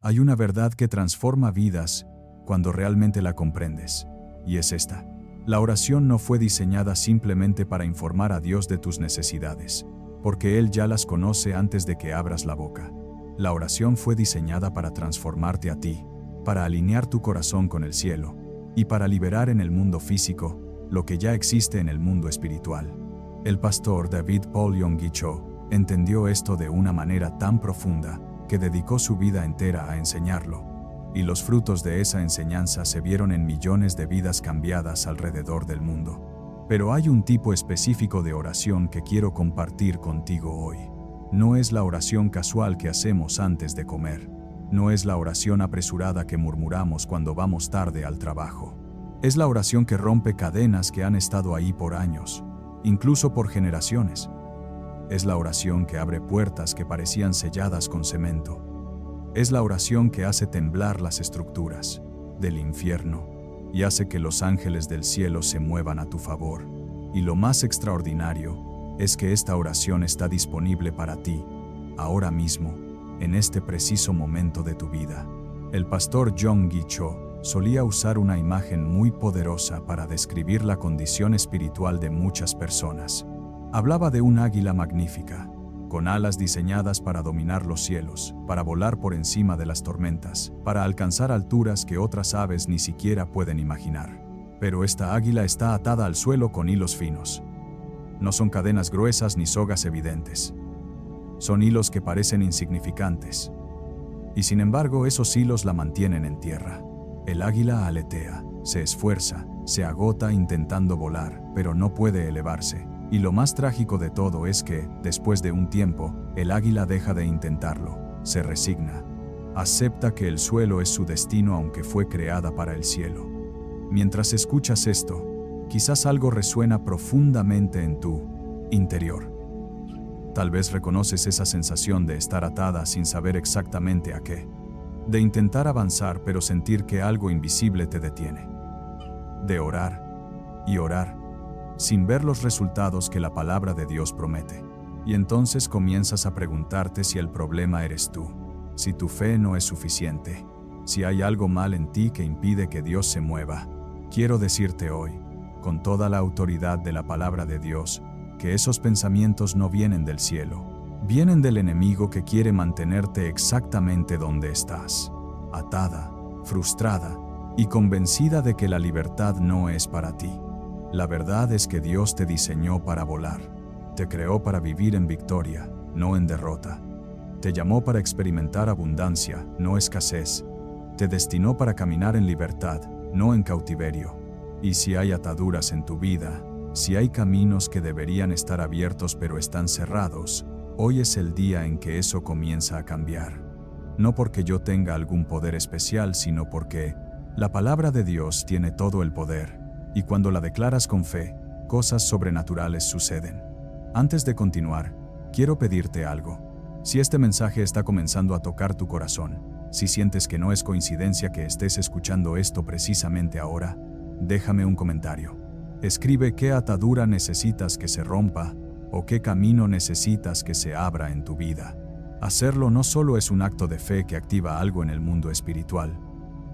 Hay una verdad que transforma vidas cuando realmente la comprendes, y es esta. La oración no fue diseñada simplemente para informar a Dios de tus necesidades, porque Él ya las conoce antes de que abras la boca. La oración fue diseñada para transformarte a ti, para alinear tu corazón con el cielo, y para liberar en el mundo físico lo que ya existe en el mundo espiritual. El pastor David Paul Yonggi Cho entendió esto de una manera tan profunda que dedicó su vida entera a enseñarlo, y los frutos de esa enseñanza se vieron en millones de vidas cambiadas alrededor del mundo. Pero hay un tipo específico de oración que quiero compartir contigo hoy. No es la oración casual que hacemos antes de comer. No es la oración apresurada que murmuramos cuando vamos tarde al trabajo. Es la oración que rompe cadenas que han estado ahí por años, incluso por generaciones. Es la oración que abre puertas que parecían selladas con cemento. Es la oración que hace temblar las estructuras del infierno y hace que los ángeles del cielo se muevan a tu favor. Y lo más extraordinario es que esta oración está disponible para ti, ahora mismo, en este preciso momento de tu vida. El pastor Yonggi Cho solía usar una imagen muy poderosa para describir la condición espiritual de muchas personas. Hablaba de un águila magnífica, con alas diseñadas para dominar los cielos, para volar por encima de las tormentas, para alcanzar alturas que otras aves ni siquiera pueden imaginar. Pero esta águila está atada al suelo con hilos finos. No son cadenas gruesas ni sogas evidentes. Son hilos que parecen insignificantes. Y sin embargo, esos hilos la mantienen en tierra. El águila aletea, se esfuerza, se agota intentando volar, pero no puede elevarse. Y lo más trágico de todo es que, después de un tiempo, el águila deja de intentarlo, se resigna. Acepta que el suelo es su destino aunque fue creada para el cielo. Mientras escuchas esto, quizás algo resuena profundamente en tu interior. Tal vez reconoces esa sensación de estar atada sin saber exactamente a qué. De intentar avanzar pero sentir que algo invisible te detiene. De orar y orar sin ver los resultados que la palabra de Dios promete. Y entonces comienzas a preguntarte si el problema eres tú, si tu fe no es suficiente, si hay algo mal en ti que impide que Dios se mueva. Quiero decirte hoy, con toda la autoridad de la palabra de Dios, que esos pensamientos no vienen del cielo, vienen del enemigo que quiere mantenerte exactamente donde estás, atada, frustrada y convencida de que la libertad no es para ti. La verdad es que Dios te diseñó para volar. Te creó para vivir en victoria, no en derrota. Te llamó para experimentar abundancia, no escasez. Te destinó para caminar en libertad, no en cautiverio. Y si hay ataduras en tu vida, si hay caminos que deberían estar abiertos pero están cerrados, hoy es el día en que eso comienza a cambiar. No porque yo tenga algún poder especial, sino porque la palabra de Dios tiene todo el poder. Y cuando la declaras con fe, cosas sobrenaturales suceden. Antes de continuar, quiero pedirte algo. Si este mensaje está comenzando a tocar tu corazón, si sientes que no es coincidencia que estés escuchando esto precisamente ahora, déjame un comentario. Escribe qué atadura necesitas que se rompa o qué camino necesitas que se abra en tu vida. Hacerlo no solo es un acto de fe que activa algo en el mundo espiritual,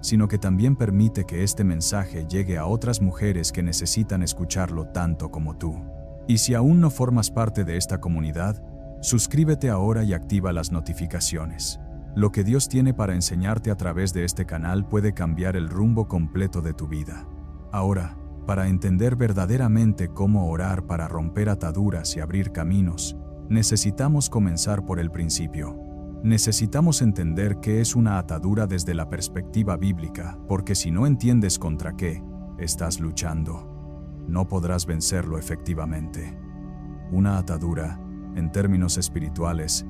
sino que también permite que este mensaje llegue a otras mujeres que necesitan escucharlo tanto como tú. Y si aún no formas parte de esta comunidad, suscríbete ahora y activa las notificaciones. Lo que Dios tiene para enseñarte a través de este canal puede cambiar el rumbo completo de tu vida. Ahora, para entender verdaderamente cómo orar para romper ataduras y abrir caminos, necesitamos comenzar por el principio. Necesitamos entender qué es una atadura desde la perspectiva bíblica, porque si no entiendes contra qué estás luchando, no podrás vencerlo efectivamente. Una atadura, en términos espirituales,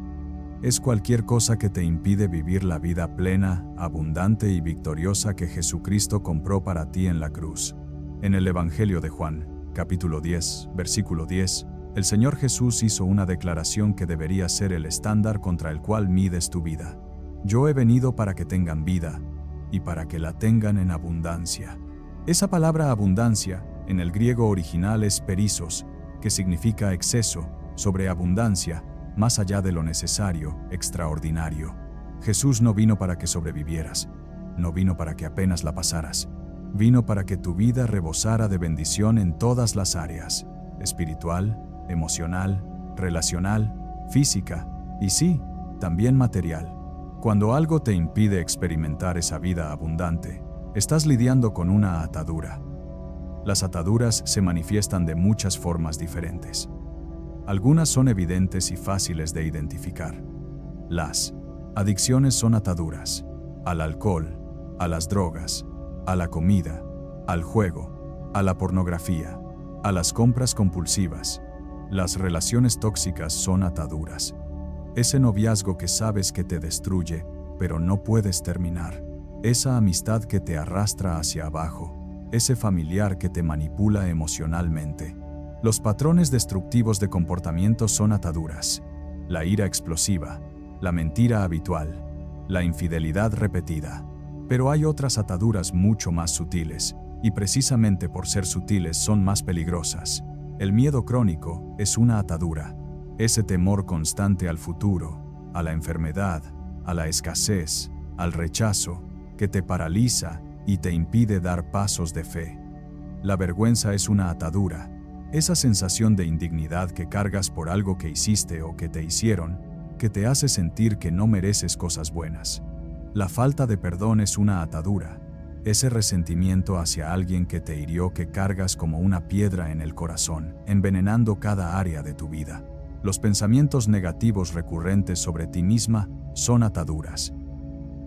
es cualquier cosa que te impide vivir la vida plena, abundante y victoriosa que Jesucristo compró para ti en la cruz. En el Evangelio de Juan, capítulo 10, versículo 10, el Señor Jesús hizo una declaración que debería ser el estándar contra el cual mides tu vida. Yo he venido para que tengan vida, y para que la tengan en abundancia. Esa palabra abundancia, en el griego original es perizos, que significa exceso, sobreabundancia, más allá de lo necesario, extraordinario. Jesús no vino para que sobrevivieras, no vino para que apenas la pasaras, vino para que tu vida rebosara de bendición en todas las áreas, espiritual, emocional, relacional, física y sí, también material. Cuando algo te impide experimentar esa vida abundante, estás lidiando con una atadura. Las ataduras se manifiestan de muchas formas diferentes. Algunas son evidentes y fáciles de identificar. Las adicciones son ataduras al alcohol, a las drogas, a la comida, al juego, a la pornografía, a las compras compulsivas. Las relaciones tóxicas son ataduras. Ese noviazgo que sabes que te destruye, pero no puedes terminar. Esa amistad que te arrastra hacia abajo. Ese familiar que te manipula emocionalmente. Los patrones destructivos de comportamiento son ataduras. La ira explosiva, la mentira habitual, la infidelidad repetida. Pero hay otras ataduras mucho más sutiles, y precisamente por ser sutiles son más peligrosas. El miedo crónico es una atadura. Ese temor constante al futuro, a la enfermedad, a la escasez, al rechazo, que te paraliza y te impide dar pasos de fe. La vergüenza es una atadura. Esa sensación de indignidad que cargas por algo que hiciste o que te hicieron, que te hace sentir que no mereces cosas buenas. La falta de perdón es una atadura. Ese resentimiento hacia alguien que te hirió que cargas como una piedra en el corazón, envenenando cada área de tu vida. Los pensamientos negativos recurrentes sobre ti misma son ataduras.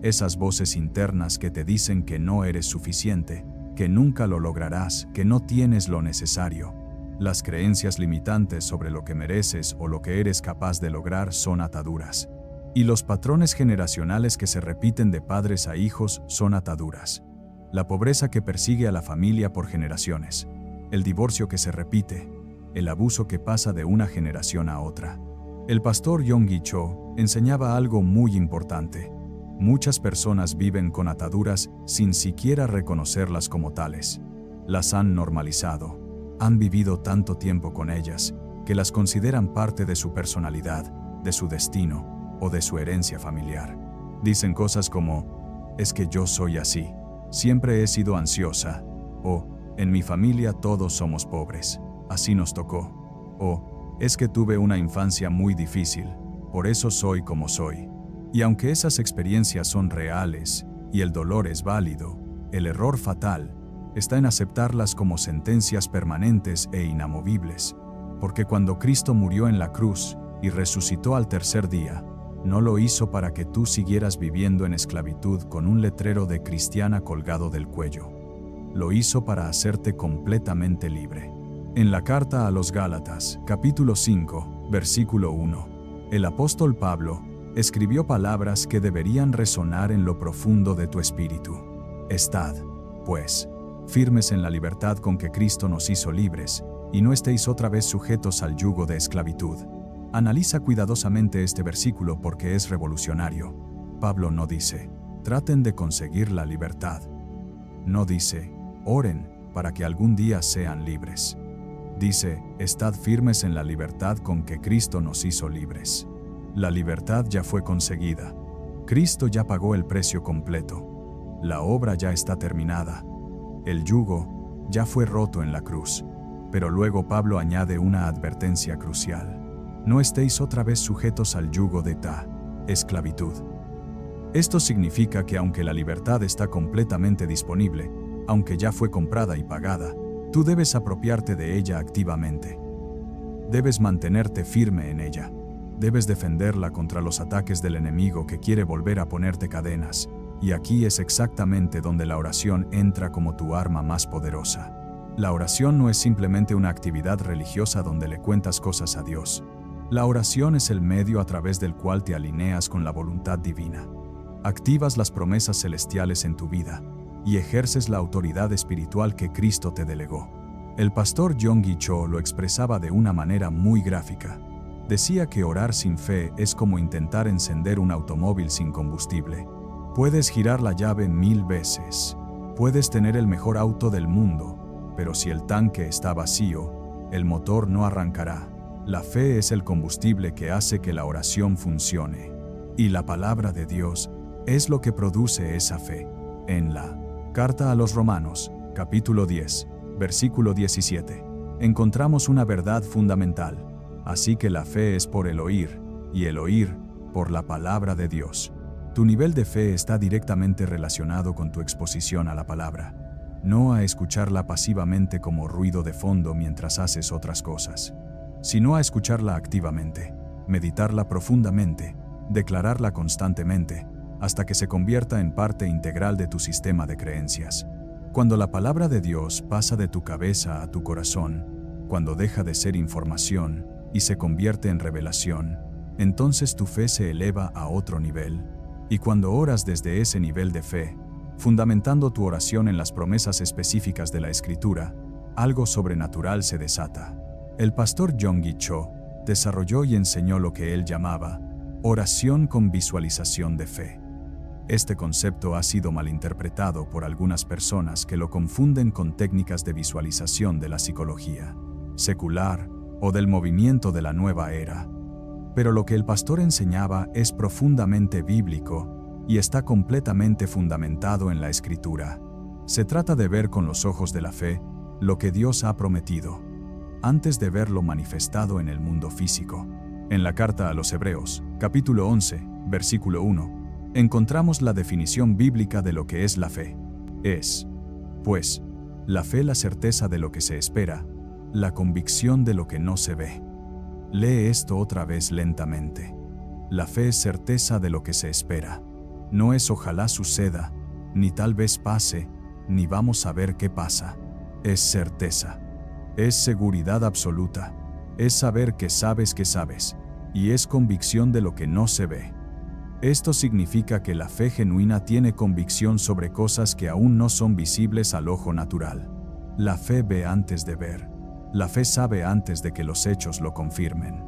Esas voces internas que te dicen que no eres suficiente, que nunca lo lograrás, que no tienes lo necesario. Las creencias limitantes sobre lo que mereces o lo que eres capaz de lograr son ataduras. Y los patrones generacionales que se repiten de padres a hijos son ataduras. La pobreza que persigue a la familia por generaciones, el divorcio que se repite, el abuso que pasa de una generación a otra. El pastor Yonggi Cho enseñaba algo muy importante. Muchas personas viven con ataduras sin siquiera reconocerlas como tales. Las han normalizado. Han vivido tanto tiempo con ellas que las consideran parte de su personalidad, de su destino o de su herencia familiar. Dicen cosas como, es que yo soy así, siempre he sido ansiosa, o en mi familia todos somos pobres, así nos tocó, o es que tuve una infancia muy difícil, por eso soy como soy. Y aunque esas experiencias son reales y el dolor es válido, el error fatal está en aceptarlas como sentencias permanentes e inamovibles, porque cuando Cristo murió en la cruz y resucitó al tercer día, no lo hizo para que tú siguieras viviendo en esclavitud con un letrero de cristiana colgado del cuello. Lo hizo para hacerte completamente libre. En la carta a los Gálatas, capítulo 5, versículo 1, el apóstol Pablo escribió palabras que deberían resonar en lo profundo de tu espíritu. Estad, pues, firmes en la libertad con que Cristo nos hizo libres, y no estéis otra vez sujetos al yugo de esclavitud. Analiza cuidadosamente este versículo porque es revolucionario. Pablo no dice, traten de conseguir la libertad. No dice, oren para que algún día sean libres. Dice, estad firmes en la libertad con que Cristo nos hizo libres. La libertad ya fue conseguida. Cristo ya pagó el precio completo. La obra ya está terminada. El yugo ya fue roto en la cruz. Pero luego Pablo añade una advertencia crucial. No estéis otra vez sujetos al yugo de esclavitud. Esto significa que aunque la libertad está completamente disponible, aunque ya fue comprada y pagada, tú debes apropiarte de ella activamente. Debes mantenerte firme en ella. Debes defenderla contra los ataques del enemigo que quiere volver a ponerte cadenas. Y aquí es exactamente donde la oración entra como tu arma más poderosa. La oración no es simplemente una actividad religiosa donde le cuentas cosas a Dios. La oración es el medio a través del cual te alineas con la voluntad divina. Activas las promesas celestiales en tu vida y ejerces la autoridad espiritual que Cristo te delegó. El pastor Yonggi Cho lo expresaba de una manera muy gráfica. Decía que orar sin fe es como intentar encender un automóvil sin combustible. Puedes girar la llave 1000 veces. Puedes tener el mejor auto del mundo, pero si el tanque está vacío, el motor no arrancará. La fe es el combustible que hace que la oración funcione. Y la palabra de Dios Es lo que produce esa fe. En la Carta a los Romanos, capítulo 10, versículo 17, encontramos una verdad fundamental. Así que la fe es por el oír, y el oír por la palabra de Dios. Tu nivel de fe está directamente relacionado con tu exposición a la palabra, no a escucharla pasivamente como ruido de fondo mientras haces otras cosas, sino a escucharla activamente, meditarla profundamente, declararla constantemente, hasta que se convierta en parte integral de tu sistema de creencias. Cuando la palabra de Dios pasa de tu cabeza a tu corazón, cuando deja de ser información y se convierte en revelación, entonces tu fe se eleva a otro nivel. Y cuando oras desde ese nivel de fe, fundamentando tu oración en las promesas específicas de la Escritura, algo sobrenatural se desata. El pastor Yonggi Cho desarrolló y enseñó lo que él llamaba oración con visualización de fe. Este concepto ha sido malinterpretado por algunas personas que lo confunden con técnicas de visualización de la psicología secular o del movimiento de la nueva era. Pero lo que el pastor enseñaba es profundamente bíblico y está completamente fundamentado en la Escritura. Se trata de ver con los ojos de la fe lo que Dios ha prometido, antes de verlo manifestado en el mundo físico. En la carta a los Hebreos, capítulo 11, versículo 1, encontramos la definición bíblica de lo que es la fe. Es, pues, la fe la certeza de lo que se espera, la convicción de lo que no se ve. Lee esto otra vez lentamente. La fe es certeza de lo que se espera. No es ojalá suceda, ni tal vez pase, ni vamos a ver qué pasa. Es certeza. Es seguridad absoluta. Es saber que sabes, y es convicción de lo que no se ve. Esto significa que la fe genuina tiene convicción sobre cosas que aún no son visibles al ojo natural. La fe ve antes de ver. La fe sabe antes de que los hechos lo confirmen.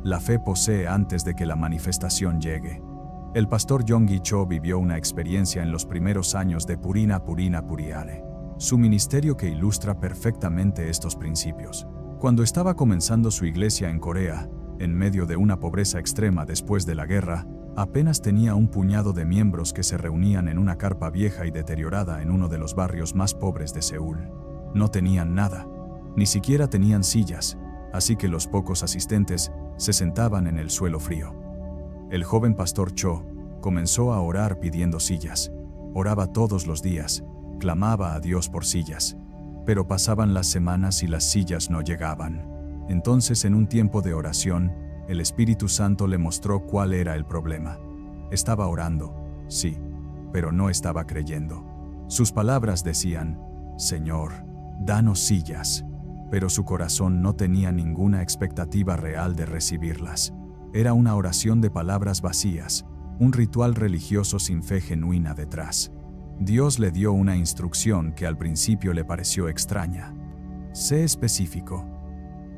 La fe posee antes de que la manifestación llegue. El pastor Yonggi Cho vivió una experiencia en los primeros años de Purina Puriare, su ministerio que ilustra perfectamente estos principios. Cuando estaba comenzando su iglesia en Corea, en medio de una pobreza extrema después de la guerra, apenas tenía un puñado de miembros que se reunían en una carpa vieja y deteriorada en uno de los barrios más pobres de Seúl. No tenían nada, ni siquiera tenían sillas, así que los pocos asistentes se sentaban en el suelo frío. El joven pastor Cho comenzó a orar pidiendo sillas. Oraba todos los días, clamaba a Dios por sillas, pero pasaban las semanas y las sillas no llegaban. Entonces, en un tiempo de oración, el Espíritu Santo le mostró cuál era el problema. Estaba orando, sí, pero no estaba creyendo. Sus palabras decían, Señor, danos sillas, pero su corazón no tenía ninguna expectativa real de recibirlas. Era una oración de palabras vacías, un ritual religioso sin fe genuina detrás. Dios le dio una instrucción que al principio le pareció extraña. Sé específico.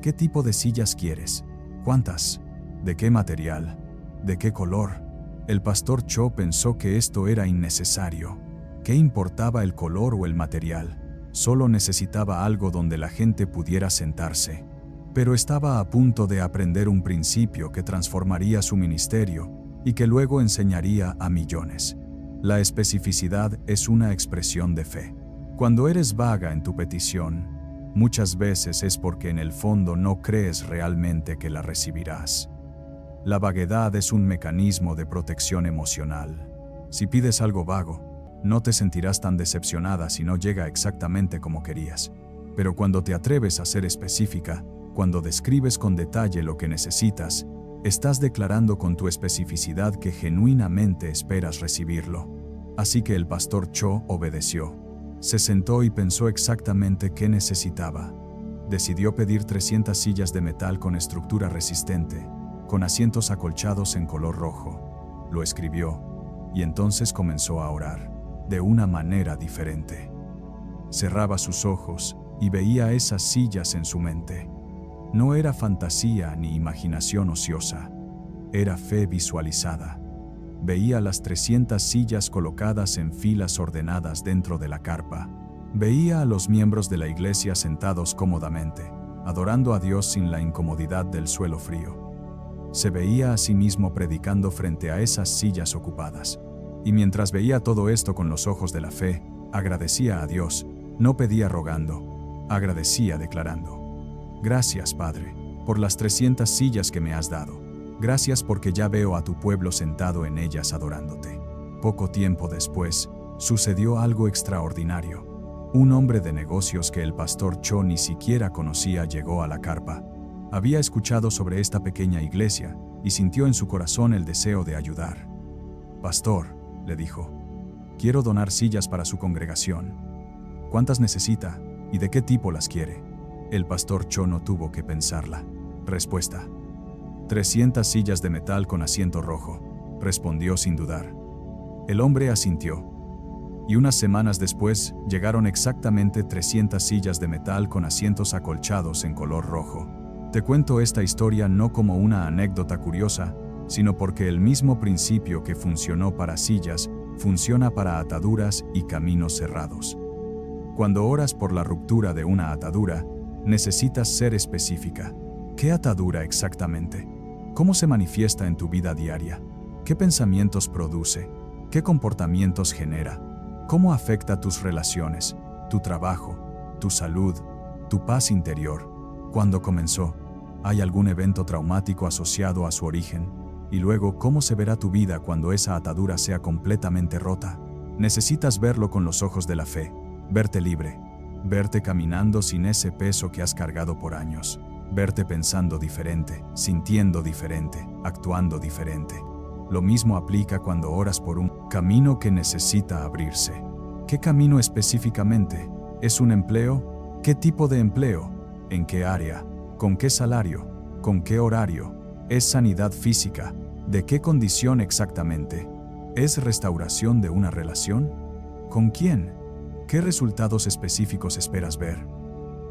¿Qué tipo de sillas quieres? ¿Cuántas? ¿De qué material? ¿De qué color? El pastor Cho pensó que esto era innecesario. ¿Qué importaba el color o el material? Solo necesitaba algo donde la gente pudiera sentarse. Pero estaba a punto de aprender un principio que transformaría su ministerio y que luego enseñaría a millones. La especificidad es una expresión de fe. Cuando eres vaga en tu petición, muchas veces es porque en el fondo no crees realmente que la recibirás. La vaguedad es un mecanismo de protección emocional. Si pides algo vago, no te sentirás tan decepcionada si no llega exactamente como querías. Pero cuando te atreves a ser específica, cuando describes con detalle lo que necesitas, estás declarando con tu especificidad que genuinamente esperas recibirlo. Así que el pastor Cho obedeció. Se sentó y pensó exactamente qué necesitaba. Decidió pedir 300 sillas de metal con estructura resistente, con asientos acolchados en color rojo. Lo escribió, y entonces comenzó a orar, de una manera diferente. Cerraba sus ojos y veía esas sillas en su mente. No era fantasía ni imaginación ociosa, era fe visualizada. Veía las 300 sillas colocadas en filas ordenadas dentro de la carpa. Veía a los miembros de la iglesia sentados cómodamente, adorando a Dios sin la incomodidad del suelo frío. Se veía a sí mismo predicando frente a esas sillas ocupadas. Y mientras veía todo esto con los ojos de la fe, agradecía a Dios, no pedía rogando, agradecía declarando: gracias, Padre, por las 300 sillas que me has dado. Gracias porque ya veo a tu pueblo sentado en ellas adorándote. Poco tiempo después, sucedió algo extraordinario. Un hombre de negocios que el pastor Cho ni siquiera conocía llegó a la carpa. Había escuchado sobre esta pequeña iglesia y sintió en su corazón el deseo de ayudar. Pastor, le dijo, quiero donar sillas para su congregación. ¿Cuántas necesita y de qué tipo las quiere? El pastor Cho no tuvo que pensarla. Respuesta: 300 sillas de metal con asiento rojo, respondió sin dudar. El hombre asintió. Y unas semanas después, llegaron exactamente 300 sillas de metal con asientos acolchados en color rojo. Te cuento esta historia no como una anécdota curiosa, sino porque el mismo principio que funcionó para sillas, funciona para ataduras y caminos cerrados. Cuando oras por la ruptura de una atadura, necesitas ser específica. ¿Qué atadura exactamente? ¿Cómo se manifiesta en tu vida diaria? ¿Qué pensamientos produce? ¿Qué comportamientos genera? ¿Cómo afecta tus relaciones, tu trabajo, tu salud, tu paz interior? ¿Cuándo comenzó? ¿Hay algún evento traumático asociado a su origen? Y luego, ¿cómo se verá tu vida cuando esa atadura sea completamente rota? Necesitas verlo con los ojos de la fe, verte libre, verte caminando sin ese peso que has cargado por años, verte pensando diferente, sintiendo diferente, actuando diferente. Lo mismo aplica cuando oras por un camino que necesita abrirse. ¿Qué camino específicamente? ¿Es un empleo? ¿Qué tipo de empleo? ¿En qué área? ¿Con qué salario? ¿Con qué horario? ¿Es sanidad física? ¿De qué condición exactamente? ¿Es restauración de una relación? ¿Con quién? ¿Qué resultados específicos esperas ver?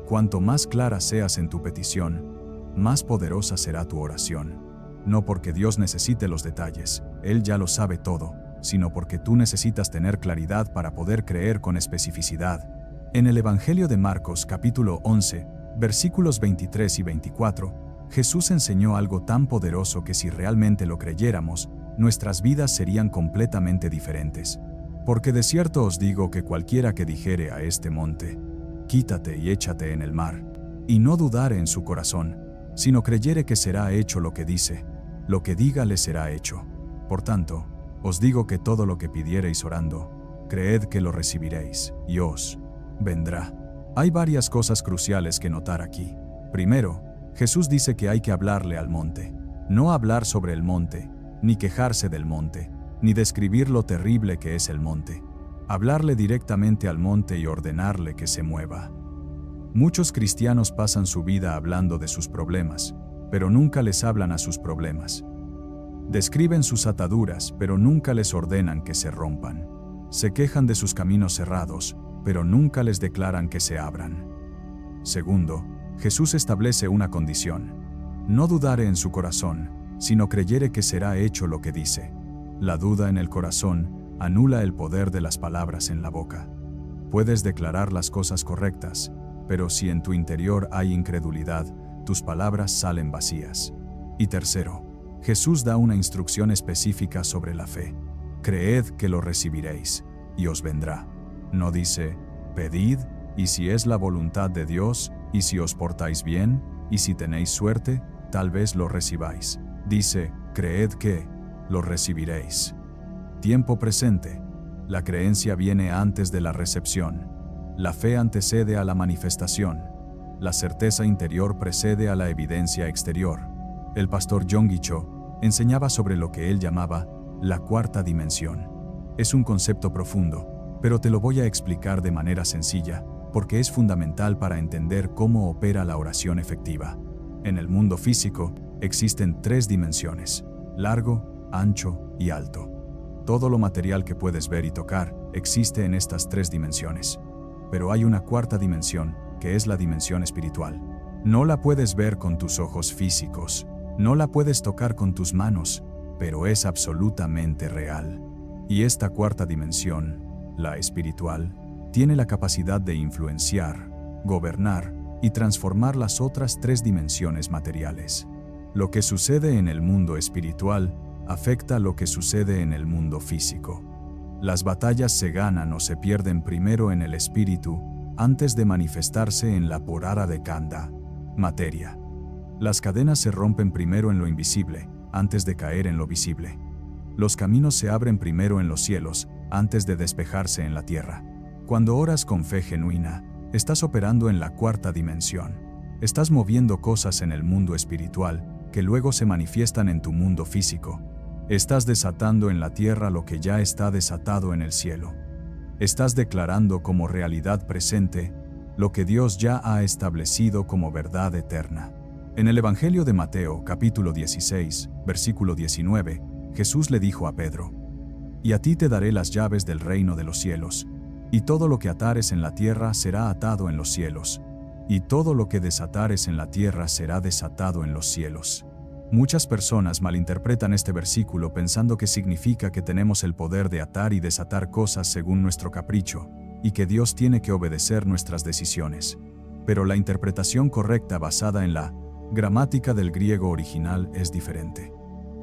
Cuanto más clara seas en tu petición, más poderosa será tu oración. No porque Dios necesite los detalles, Él ya lo sabe todo, sino porque tú necesitas tener claridad para poder creer con especificidad. En el Evangelio de Marcos, capítulo 11, versículos 23 y 24, Jesús enseñó algo tan poderoso que si realmente lo creyéramos, nuestras vidas serían completamente diferentes. Porque de cierto os digo que cualquiera que dijere a este monte, quítate y échate en el mar, y no dudare en su corazón, sino creyere que será hecho lo que dice, lo que diga le será hecho. Por tanto, os digo que todo lo que pidiereis orando, creed que lo recibiréis, y os vendrá. Hay varias cosas cruciales que notar aquí. Primero, Jesús dice que hay que hablarle al monte. No hablar sobre el monte, ni quejarse del monte, ni describir lo terrible que es el monte. Hablarle directamente al monte y ordenarle que se mueva. Muchos cristianos pasan su vida hablando de sus problemas, pero nunca les hablan a sus problemas. Describen sus ataduras, pero nunca les ordenan que se rompan. Se quejan de sus caminos cerrados, pero nunca les declaran que se abran. Segundo, Jesús establece una condición. No dudare en su corazón, sino creyere que será hecho lo que dice. La duda en el corazón anula el poder de las palabras en la boca. Puedes declarar las cosas correctas, pero si en tu interior hay incredulidad, tus palabras salen vacías. Y tercero, Jesús da una instrucción específica sobre la fe. Creed que lo recibiréis, y os vendrá. No dice, pedid, y si es la voluntad de Dios, y si os portáis bien, y si tenéis suerte, tal vez lo recibáis. Dice, creed que lo recibiréis. Tiempo presente. La creencia viene antes de la recepción. La fe antecede a la manifestación. La certeza interior precede a la evidencia exterior. El pastor Yonggi Cho enseñaba sobre lo que él llamaba la cuarta dimensión. Es un concepto profundo, pero te lo voy a explicar de manera sencilla, porque es fundamental para entender cómo opera la oración efectiva. En el mundo físico, existen 3 dimensiones: largo, ancho y alto. Todo lo material que puedes ver y tocar existe en estas 3 dimensiones. Pero hay una cuarta dimensión, que es la dimensión espiritual. No la puedes ver con tus ojos físicos, no la puedes tocar con tus manos, pero es absolutamente real. Y esta cuarta dimensión, la espiritual, tiene la capacidad de influenciar, gobernar y transformar las otras 3 dimensiones materiales. Lo que sucede en el mundo espiritual afecta lo que sucede en el mundo físico. Las batallas se ganan o se pierden primero en el espíritu, antes de manifestarse en la porara de Kanda, materia. Las cadenas se rompen primero en lo invisible, antes de caer en lo visible. Los caminos se abren primero en los cielos, antes de despejarse en la tierra. Cuando oras con fe genuina, estás operando en la cuarta dimensión. Estás moviendo cosas en el mundo espiritual, que luego se manifiestan en tu mundo físico. Estás desatando en la tierra lo que ya está desatado en el cielo. Estás declarando como realidad presente lo que Dios ya ha establecido como verdad eterna. En el Evangelio de Mateo, capítulo 16, versículo 19, Jesús le dijo a Pedro: «Y a ti te daré las llaves del reino de los cielos, y todo lo que atares en la tierra será atado en los cielos, y todo lo que desatares en la tierra será desatado en los cielos». Muchas personas malinterpretan este versículo pensando que significa que tenemos el poder de atar y desatar cosas según nuestro capricho, y que Dios tiene que obedecer nuestras decisiones. Pero la interpretación correcta basada en la gramática del griego original es diferente.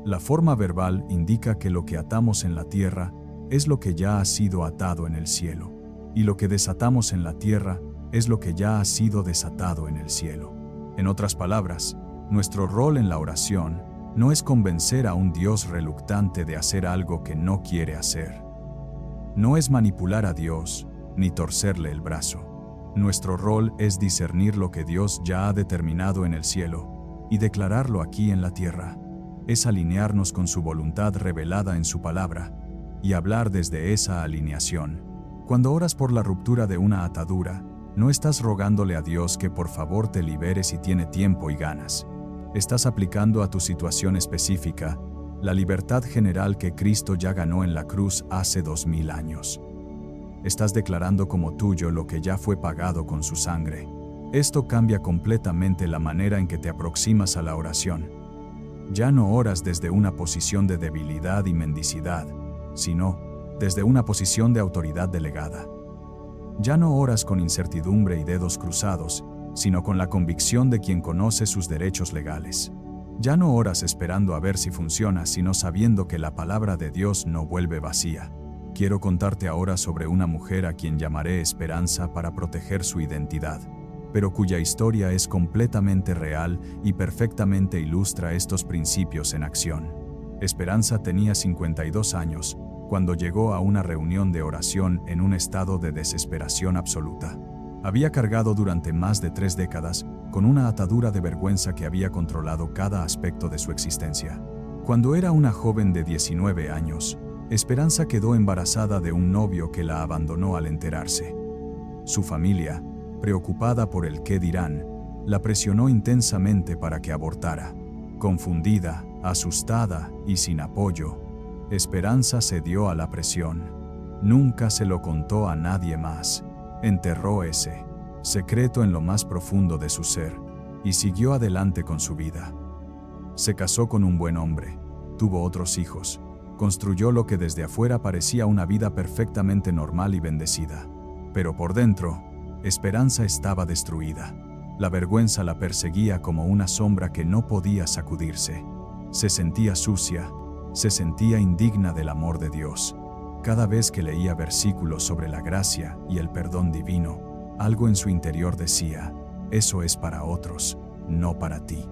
La forma verbal indica que lo que atamos en la tierra es lo que ya ha sido atado en el cielo, y lo que desatamos en la tierra es lo que ya ha sido desatado en el cielo. En otras palabras, nuestro rol en la oración no es convencer a un Dios reluctante de hacer algo que no quiere hacer. No es manipular a Dios, ni torcerle el brazo. Nuestro rol es discernir lo que Dios ya ha determinado en el cielo y declararlo aquí en la tierra. Es alinearnos con su voluntad revelada en su palabra y hablar desde esa alineación. Cuando oras por la ruptura de una atadura, no estás rogándole a Dios que por favor te libere si tiene tiempo y ganas. Estás aplicando a tu situación específica la libertad general que Cristo ya ganó en la cruz hace 2000 años. Estás declarando como tuyo lo que ya fue pagado con su sangre. Esto cambia completamente la manera en que te aproximas a la oración. Ya no oras desde una posición de debilidad y mendicidad, sino desde una posición de autoridad delegada. Ya no oras con incertidumbre y dedos cruzados, sino con la convicción de quien conoce sus derechos legales. Ya no oras esperando a ver si funciona, sino sabiendo que la palabra de Dios no vuelve vacía. Quiero contarte ahora sobre una mujer a quien llamaré Esperanza para proteger su identidad, pero cuya historia es completamente real y perfectamente ilustra estos principios en acción. Esperanza tenía 52 años cuando llegó a una reunión de oración en un estado de desesperación absoluta. Había cargado durante más de 3 décadas con una atadura de vergüenza que había controlado cada aspecto de su existencia. Cuando era una joven de 19 años, Esperanza quedó embarazada de un novio que la abandonó al enterarse. Su familia, preocupada por el qué dirán, la presionó intensamente para que abortara. Confundida, asustada y sin apoyo, Esperanza cedió a la presión. Nunca se lo contó a nadie más. Enterró ese secreto en lo más profundo de su ser y siguió adelante con su vida. Se casó con un buen hombre, tuvo otros hijos, construyó lo que desde afuera parecía una vida perfectamente normal y bendecida. Pero por dentro, Esperanza estaba destruida. La vergüenza la perseguía como una sombra que no podía sacudirse. Se sentía sucia, se sentía indigna del amor de Dios. Cada vez que leía versículos sobre la gracia y el perdón divino, algo en su interior decía: eso es para otros, no para ti.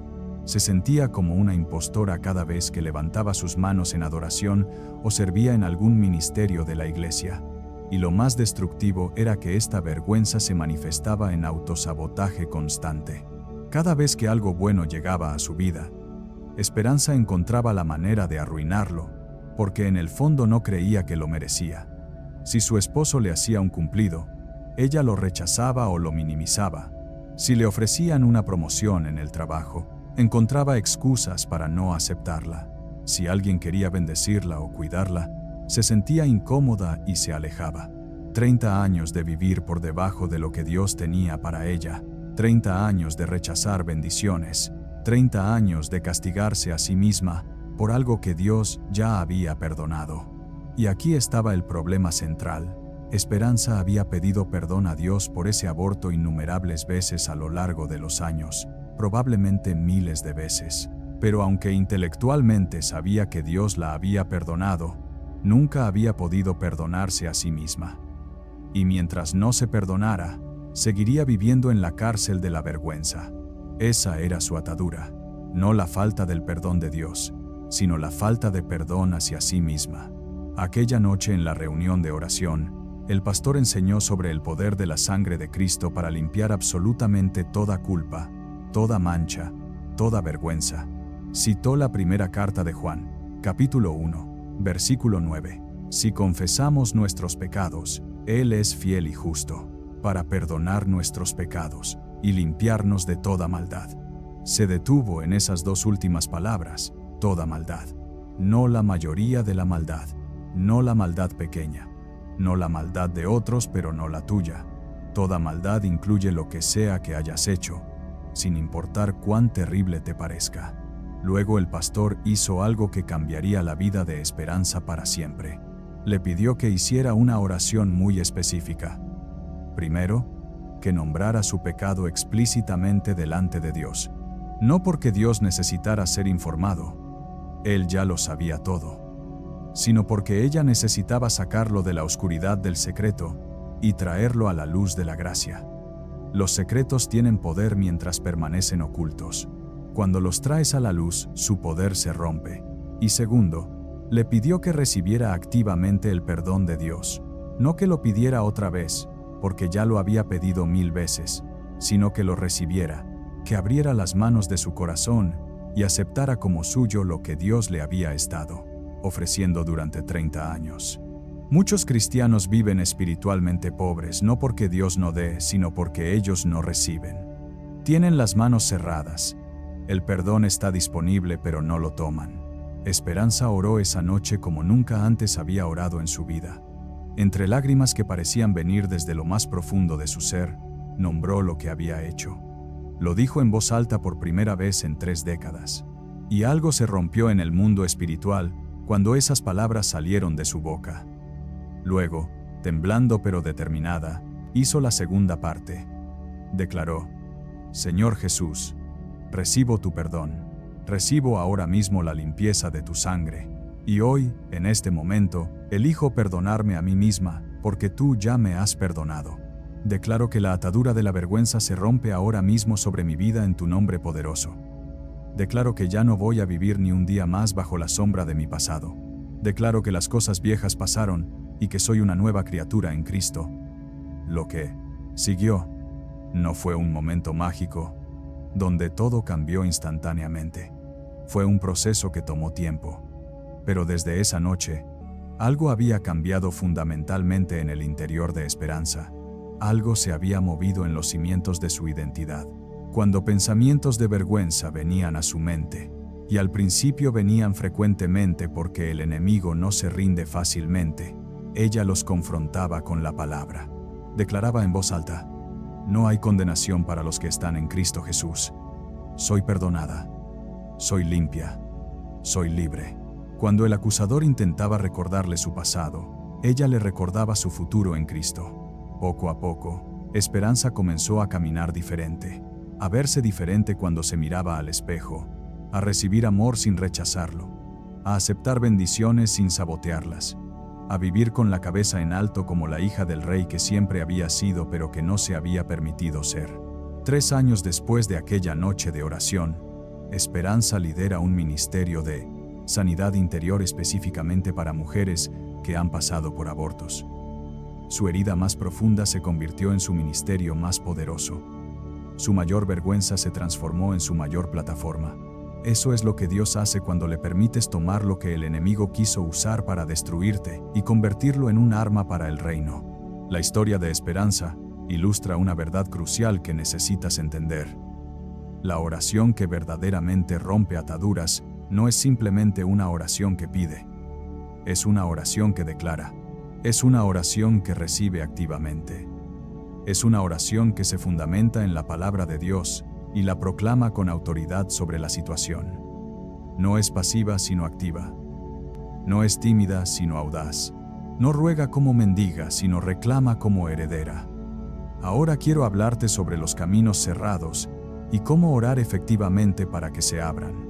Se sentía como una impostora cada vez que levantaba sus manos en adoración o servía en algún ministerio de la iglesia. Y lo más destructivo era que esta vergüenza se manifestaba en autosabotaje constante. Cada vez que algo bueno llegaba a su vida, Esperanza encontraba la manera de arruinarlo, porque en el fondo no creía que lo merecía. Si su esposo le hacía un cumplido, ella lo rechazaba o lo minimizaba. Si le ofrecían una promoción en el trabajo, encontraba excusas para no aceptarla. Si alguien quería bendecirla o cuidarla, se sentía incómoda y se alejaba. 30 años de vivir por debajo de lo que Dios tenía para ella, 30 años de rechazar bendiciones, 30 años de castigarse a sí misma por algo que Dios ya había perdonado. Y aquí estaba el problema central. Esperanza había pedido perdón a Dios por ese aborto innumerables veces a lo largo de los años, probablemente miles de veces. Pero aunque intelectualmente sabía que Dios la había perdonado, nunca había podido perdonarse a sí misma. Y mientras no se perdonara, seguiría viviendo en la cárcel de la vergüenza. Esa era su atadura, no la falta del perdón de Dios, sino la falta de perdón hacia sí misma. Aquella noche en la reunión de oración, el pastor enseñó sobre el poder de la sangre de Cristo para limpiar absolutamente toda culpa, toda mancha, toda vergüenza. Citó la primera carta de Juan, capítulo 1, versículo 9. Si confesamos nuestros pecados, Él es fiel y justo, para perdonar nuestros pecados y limpiarnos de toda maldad. Se detuvo en esas dos últimas palabras, toda maldad. No la mayoría de la maldad, no la maldad pequeña, no la maldad de otros pero no la tuya. Toda maldad incluye lo que sea que hayas hecho, sin importar cuán terrible te parezca. Luego el pastor hizo algo que cambiaría la vida de Esperanza para siempre. Le pidió que hiciera una oración muy específica. Primero, que nombrara su pecado explícitamente delante de Dios. No porque Dios necesitara ser informado, Él ya lo sabía todo, sino porque ella necesitaba sacarlo de la oscuridad del secreto y traerlo a la luz de la gracia. Los secretos tienen poder mientras permanecen ocultos. Cuando los traes a la luz, su poder se rompe. Y segundo, le pidió que recibiera activamente el perdón de Dios, no que lo pidiera otra vez, porque ya lo había pedido 1000 veces, sino que lo recibiera, que abriera las manos de su corazón y aceptara como suyo lo que Dios le había estado ofreciendo durante 30 años. Muchos cristianos viven espiritualmente pobres no porque Dios no dé, sino porque ellos no reciben. Tienen las manos cerradas. El perdón está disponible pero no lo toman. Esperanza oró esa noche como nunca antes había orado en su vida. Entre lágrimas que parecían venir desde lo más profundo de su ser, nombró lo que había hecho. Lo dijo en voz alta por primera vez en 3 décadas. Y algo se rompió en el mundo espiritual cuando esas palabras salieron de su boca. Luego, temblando pero determinada, hizo la segunda parte. Declaró: Señor Jesús, recibo tu perdón. Recibo ahora mismo la limpieza de tu sangre. Y hoy, en este momento, elijo perdonarme a mí misma, porque tú ya me has perdonado. Declaro que la atadura de la vergüenza se rompe ahora mismo sobre mi vida en tu nombre poderoso. Declaro que ya no voy a vivir ni un día más bajo la sombra de mi pasado. Declaro que las cosas viejas pasaron y que soy una nueva criatura en Cristo. Lo que siguió no fue un momento mágico, donde todo cambió instantáneamente. Fue un proceso que tomó tiempo. Pero desde esa noche, algo había cambiado fundamentalmente en el interior de Esperanza. Algo se había movido en los cimientos de su identidad. Cuando pensamientos de vergüenza venían a su mente, y al principio venían frecuentemente porque el enemigo no se rinde fácilmente, ella los confrontaba con la palabra. Declaraba en voz alta: No hay condenación para los que están en Cristo Jesús. Soy perdonada. Soy limpia. Soy libre. Cuando el acusador intentaba recordarle su pasado, ella le recordaba su futuro en Cristo. Poco a poco, Esperanza comenzó a caminar diferente, a verse diferente cuando se miraba al espejo, a recibir amor sin rechazarlo, a aceptar bendiciones sin sabotearlas, a vivir con la cabeza en alto como la hija del rey que siempre había sido pero que no se había permitido ser. 3 años después de aquella noche de oración, Esperanza lidera un ministerio de sanidad interior específicamente para mujeres que han pasado por abortos. Su herida más profunda se convirtió en su ministerio más poderoso. Su mayor vergüenza se transformó en su mayor plataforma. Eso es lo que Dios hace cuando le permites tomar lo que el enemigo quiso usar para destruirte y convertirlo en un arma para el reino. La historia de Esperanza ilustra una verdad crucial que necesitas entender. La oración que verdaderamente rompe ataduras no es simplemente una oración que pide. Es una oración que declara. Es una oración que recibe activamente. Es una oración que se fundamenta en la palabra de Dios y la proclama con autoridad sobre la situación. No es pasiva sino activa. No es tímida sino audaz. No ruega como mendiga sino reclama como heredera. Ahora quiero hablarte sobre los caminos cerrados y cómo orar efectivamente para que se abran.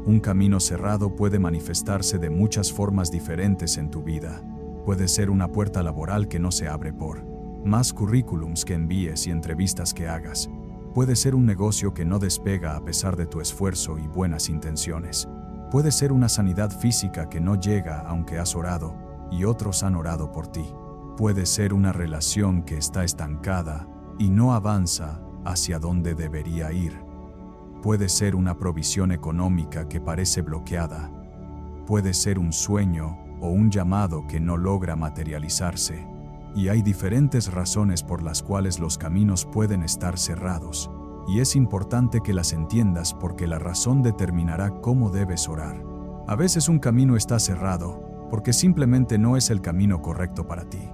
Un camino cerrado puede manifestarse de muchas formas diferentes en tu vida. Puede ser una puerta laboral que no se abre por más currículums que envíes y entrevistas que hagas. Puede ser un negocio que no despega a pesar de tu esfuerzo y buenas intenciones. Puede ser una sanidad física que no llega aunque has orado y otros han orado por ti. Puede ser una relación que está estancada y no avanza hacia donde debería ir. Puede ser una provisión económica que parece bloqueada. Puede ser un sueño o un llamado que no logra materializarse. Y hay diferentes razones por las cuales los caminos pueden estar cerrados, y es importante que las entiendas porque la razón determinará cómo debes orar. A veces un camino está cerrado porque simplemente no es el camino correcto para ti.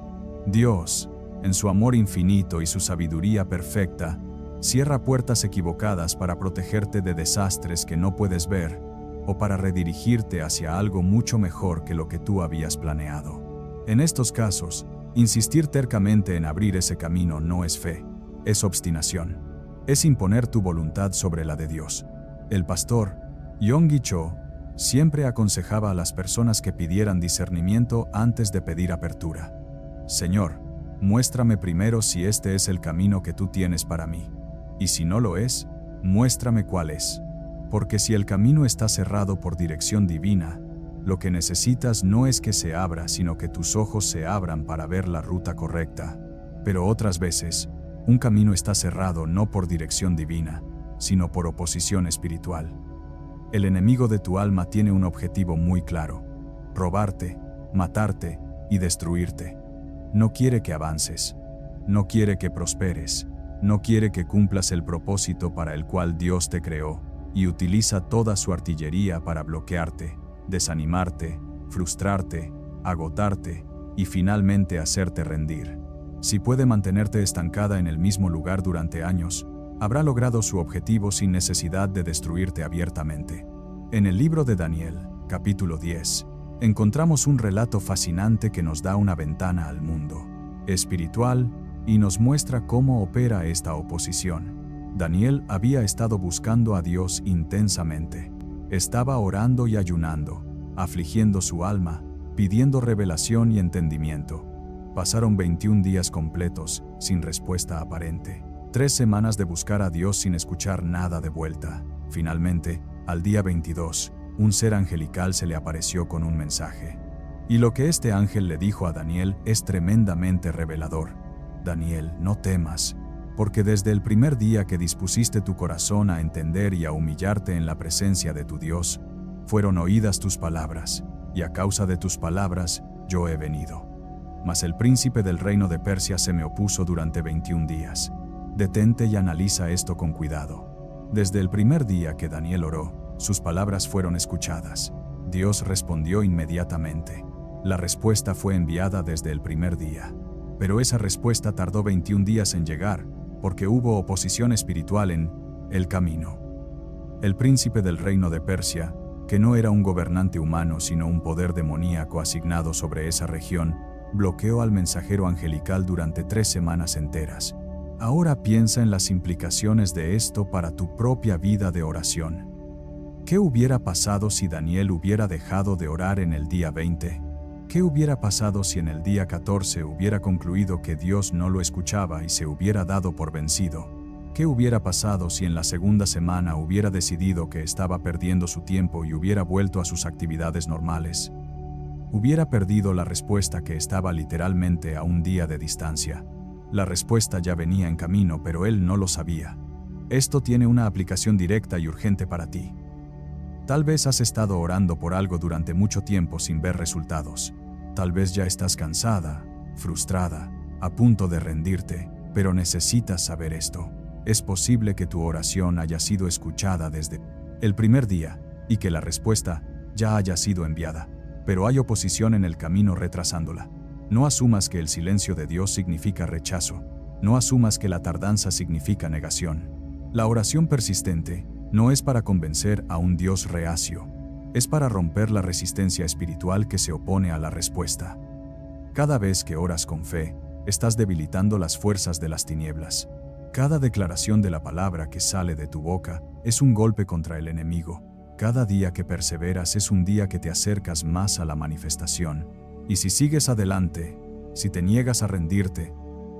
Dios, en su amor infinito y su sabiduría perfecta, cierra puertas equivocadas para protegerte de desastres que no puedes ver o para redirigirte hacia algo mucho mejor que lo que tú habías planeado. En estos casos, insistir tercamente en abrir ese camino no es fe, es obstinación. Es imponer tu voluntad sobre la de Dios. El pastor, Yonggi Cho, siempre aconsejaba a las personas que pidieran discernimiento antes de pedir apertura. Señor, muéstrame primero si este es el camino que tú tienes para mí. Y si no lo es, muéstrame cuál es. Porque si el camino está cerrado por dirección divina, lo que necesitas no es que se abra, sino que tus ojos se abran para ver la ruta correcta. Pero otras veces, un camino está cerrado no por dirección divina, sino por oposición espiritual. El enemigo de tu alma tiene un objetivo muy claro: robarte, matarte y destruirte. No quiere que avances, no quiere que prosperes, no quiere que cumplas el propósito para el cual Dios te creó, y utiliza toda su artillería para bloquearte, desanimarte, frustrarte, agotarte y finalmente hacerte rendir. Si puede mantenerte estancada en el mismo lugar durante años, habrá logrado su objetivo sin necesidad de destruirte abiertamente. En el libro de Daniel, capítulo 10, encontramos un relato fascinante que nos da una ventana al mundo espiritual y nos muestra cómo opera esta oposición. Daniel había estado buscando a Dios intensamente. Estaba orando y ayunando, afligiendo su alma, pidiendo revelación y entendimiento. Pasaron 21 días completos, sin respuesta aparente. 3 semanas de buscar a Dios sin escuchar nada de vuelta. Finalmente, al día 22, un ser angelical se le apareció con un mensaje. Y lo que este ángel le dijo a Daniel es tremendamente revelador. Daniel, no temas, porque desde el primer día que dispusiste tu corazón a entender y a humillarte en la presencia de tu Dios, fueron oídas tus palabras, y a causa de tus palabras, yo he venido. Mas el príncipe del reino de Persia se me opuso durante 21 días. Detente y analiza esto con cuidado. Desde el primer día que Daniel oró, sus palabras fueron escuchadas. Dios respondió inmediatamente. La respuesta fue enviada desde el primer día. Pero esa respuesta tardó 21 días en llegar, porque hubo oposición espiritual en el camino. El príncipe del reino de Persia, que no era un gobernante humano sino un poder demoníaco asignado sobre esa región, bloqueó al mensajero angelical durante 3 semanas enteras. Ahora piensa en las implicaciones de esto para tu propia vida de oración. ¿Qué hubiera pasado si Daniel hubiera dejado de orar en el día 20? ¿Qué hubiera pasado si en el día 14 hubiera concluido que Dios no lo escuchaba y se hubiera dado por vencido? ¿Qué hubiera pasado si en la segunda semana hubiera decidido que estaba perdiendo su tiempo y hubiera vuelto a sus actividades normales? Hubiera perdido la respuesta que estaba literalmente a un día de distancia. La respuesta ya venía en camino, pero él no lo sabía. Esto tiene una aplicación directa y urgente para ti. Tal vez has estado orando por algo durante mucho tiempo sin ver resultados. Tal vez ya estás cansada, frustrada, a punto de rendirte, pero necesitas saber esto. Es posible que tu oración haya sido escuchada desde el primer día y que la respuesta ya haya sido enviada, pero hay oposición en el camino retrasándola. No asumas que el silencio de Dios significa rechazo. No asumas que la tardanza significa negación. La oración persistente no es para convencer a un Dios reacio, es para romper la resistencia espiritual que se opone a la respuesta. Cada vez que oras con fe, estás debilitando las fuerzas de las tinieblas. Cada declaración de la palabra que sale de tu boca es un golpe contra el enemigo. Cada día que perseveras es un día que te acercas más a la manifestación. Y si sigues adelante, si te niegas a rendirte,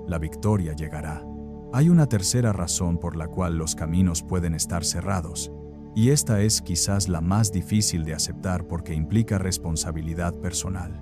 la victoria llegará. Hay una tercera razón por la cual los caminos pueden estar cerrados, y esta es quizás la más difícil de aceptar porque implica responsabilidad personal.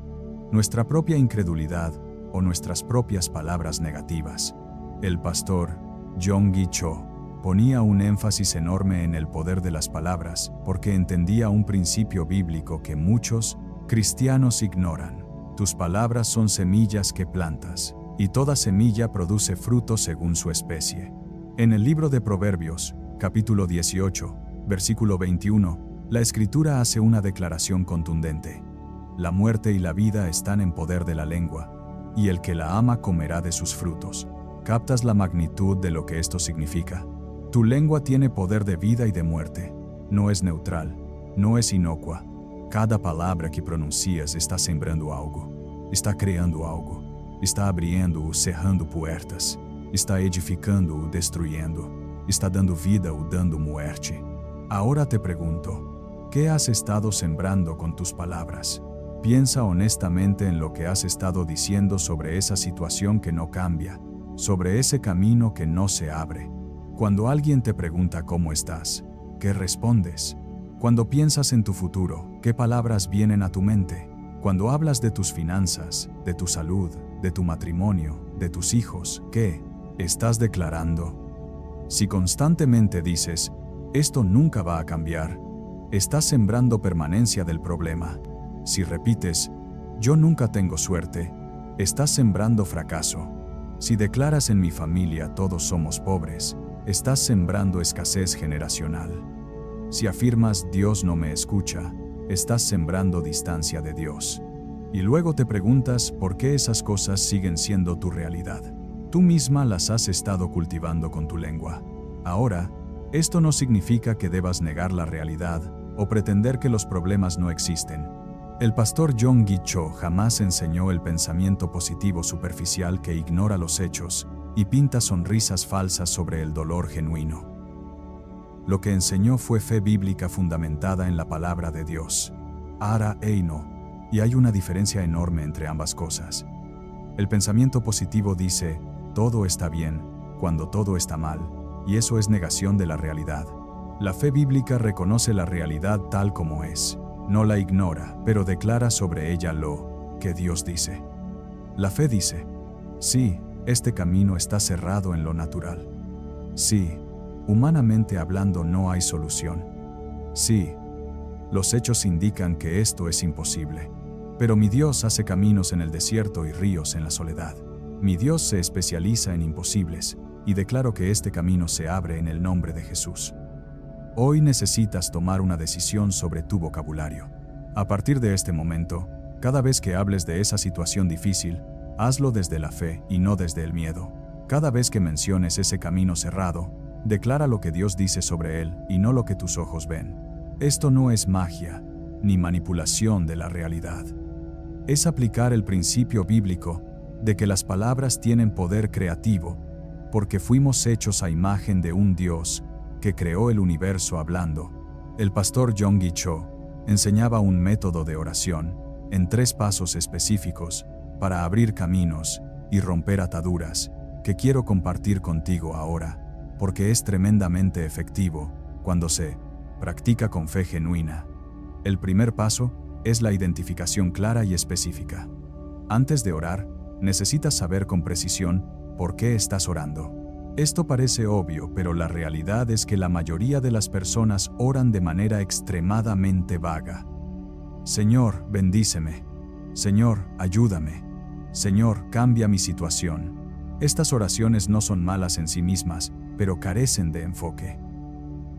Nuestra propia incredulidad o nuestras propias palabras negativas. El pastor Yonggi Cho ponía un énfasis enorme en el poder de las palabras porque entendía un principio bíblico que muchos cristianos ignoran. Tus palabras son semillas que plantas, y toda semilla produce fruto según su especie. En el libro de Proverbios, capítulo 18, versículo 21, la Escritura hace una declaración contundente. La muerte y la vida están en poder de la lengua, y el que la ama comerá de sus frutos. ¿Captas la magnitud de lo que esto significa? Tu lengua tiene poder de vida y de muerte. No es neutral, no es inocua. Cada palabra que pronuncias está sembrando algo, está creando algo, está abrindo ou cerrando puertas, está edificando ou destruyendo, está dando vida ou dando muerte. Ahora te pregunto, ¿qué has estado sembrando con tus palabras? Piensa honestamente en lo que has estado diciendo sobre esa situación que no cambia, sobre ese camino que no se abre. Cuando alguien te pregunta cómo estás, ¿qué respondes? Cuando piensas en tu futuro, ¿qué palabras vienen a tu mente? Cuando hablas de tus finanzas, de tu salud, de tu matrimonio, de tus hijos, ¿qué estás declarando? Si constantemente dices, esto nunca va a cambiar, estás sembrando permanencia del problema. Si repites, yo nunca tengo suerte, estás sembrando fracaso. Si declaras en mi familia todos somos pobres, estás sembrando escasez generacional. Si afirmas Dios no me escucha, estás sembrando distancia de Dios. Y luego te preguntas por qué esas cosas siguen siendo tu realidad. Tú misma las has estado cultivando con tu lengua. Ahora, esto no significa que debas negar la realidad o pretender que los problemas no existen. El pastor Yonggi Cho jamás enseñó el pensamiento positivo superficial que ignora los hechos y pinta sonrisas falsas sobre el dolor genuino. Lo que enseñó fue fe bíblica fundamentada en la palabra de Dios. Ara Eino, y hay una diferencia enorme entre ambas cosas. El pensamiento positivo dice, todo está bien, cuando todo está mal, y eso es negación de la realidad. La fe bíblica reconoce la realidad tal como es. No la ignora, pero declara sobre ella lo que Dios dice. La fe dice, sí, este camino está cerrado en lo natural. Sí, humanamente hablando no hay solución. Sí, los hechos indican que esto es imposible. Pero mi Dios hace caminos en el desierto y ríos en la soledad. Mi Dios se especializa en imposibles, y declaro que este camino se abre en el nombre de Jesús. Hoy necesitas tomar una decisión sobre tu vocabulario. A partir de este momento, cada vez que hables de esa situación difícil, hazlo desde la fe y no desde el miedo. Cada vez que menciones ese camino cerrado, declara lo que Dios dice sobre él y no lo que tus ojos ven. Esto no es magia, ni manipulación de la realidad. Es aplicar el principio bíblico de que las palabras tienen poder creativo, porque fuimos hechos a imagen de un Dios que creó el universo hablando. El pastor Yonggi Cho enseñaba un método de oración en 3 pasos específicos para abrir caminos y romper ataduras que quiero compartir contigo ahora, porque es tremendamente efectivo cuando se practica con fe genuina. El primer paso es la identificación clara y específica. Antes de orar, necesitas saber con precisión por qué estás orando. Esto parece obvio, pero la realidad es que la mayoría de las personas oran de manera extremadamente vaga. Señor, bendíceme. Señor, ayúdame. Señor, cambia mi situación. Estas oraciones no son malas en sí mismas, pero carecen de enfoque.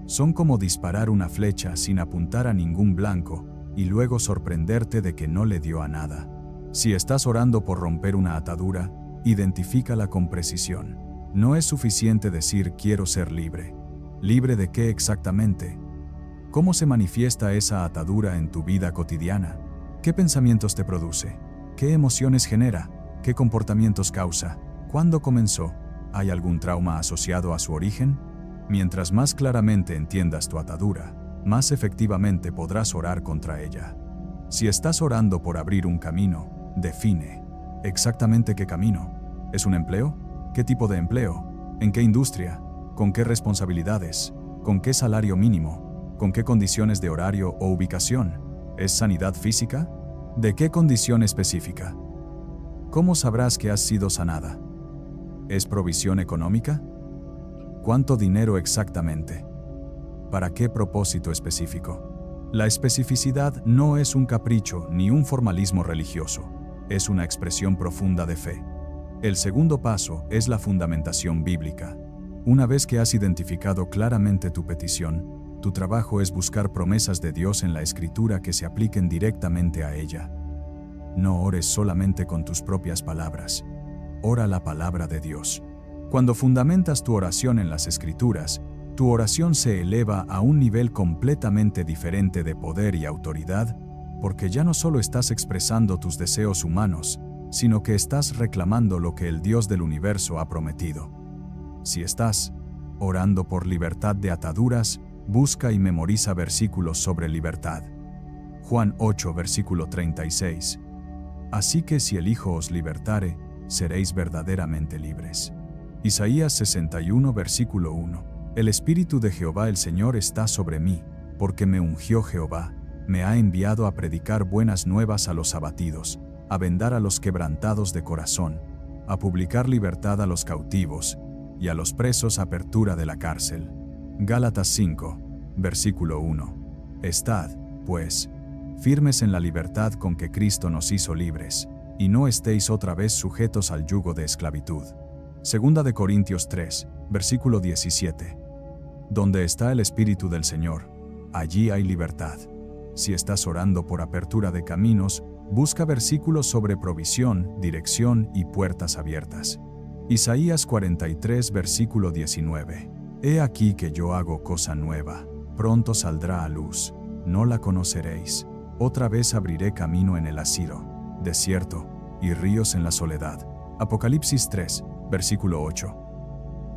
Son como disparar una flecha sin apuntar a ningún blanco y luego sorprenderte de que no le dio a nada. Si estás orando por romper una atadura, identifícala con precisión. No es suficiente decir quiero ser libre. ¿Libre de qué exactamente? ¿Cómo se manifiesta esa atadura en tu vida cotidiana? ¿Qué pensamientos te produce? ¿Qué emociones genera? ¿Qué comportamientos causa? ¿Cuándo comenzó? ¿Hay algún trauma asociado a su origen? Mientras más claramente entiendas tu atadura, más efectivamente podrás orar contra ella. Si estás orando por abrir un camino, define exactamente qué camino. ¿Es un empleo? ¿Qué tipo de empleo? ¿En qué industria? ¿Con qué responsabilidades? ¿Con qué salario mínimo? ¿Con qué condiciones de horario o ubicación? ¿Es sanidad física? ¿De qué condición específica? ¿Cómo sabrás que has sido sanada? ¿Es provisión económica? ¿Cuánto dinero exactamente? ¿Para qué propósito específico? La especificidad no es un capricho ni un formalismo religioso, es una expresión profunda de fe. El segundo paso es la fundamentación bíblica. Una vez que has identificado claramente tu petición, tu trabajo es buscar promesas de Dios en la Escritura que se apliquen directamente a ella. No ores solamente con tus propias palabras. Ora la palabra de Dios. Cuando fundamentas tu oración en las Escrituras, tu oración se eleva a un nivel completamente diferente de poder y autoridad, porque ya no solo estás expresando tus deseos humanos, sino que estás reclamando lo que el Dios del universo ha prometido. Si estás orando por libertad de ataduras, busca y memoriza versículos sobre libertad. Juan 8, versículo 36. Así que si el Hijo os libertare, seréis verdaderamente libres. Isaías 61, versículo 1. El Espíritu de Jehová el Señor está sobre mí, porque me ungió Jehová, me ha enviado a predicar buenas nuevas a los abatidos, a vendar a los quebrantados de corazón, a publicar libertad a los cautivos, y a los presos apertura de la cárcel. Gálatas 5, versículo 1. Estad, pues, firmes en la libertad con que Cristo nos hizo libres, y no estéis otra vez sujetos al yugo de esclavitud. Segunda de Corintios 3, versículo 17. Donde está el Espíritu del Señor, allí hay libertad. Si estás orando por apertura de caminos, busca versículos sobre provisión, dirección y puertas abiertas. Isaías 43, versículo 19. He aquí que yo hago cosa nueva, pronto saldrá a luz, no la conoceréis. Otra vez abriré camino en el asiro, desierto, y ríos en la soledad. Apocalipsis 3, versículo 8.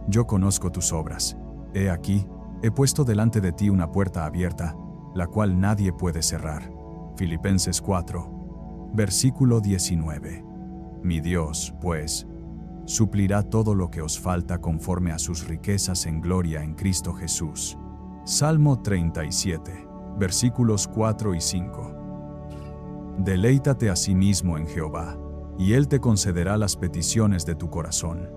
Yo conozco tus obras. He aquí, he puesto delante de ti una puerta abierta, la cual nadie puede cerrar. Filipenses 4, versículo 19. Mi Dios, pues, suplirá todo lo que os falta conforme a sus riquezas en gloria en Cristo Jesús. Salmo 37, versículos 4 y 5. Deleítate a sí mismo en Jehová, y Él te concederá las peticiones de tu corazón.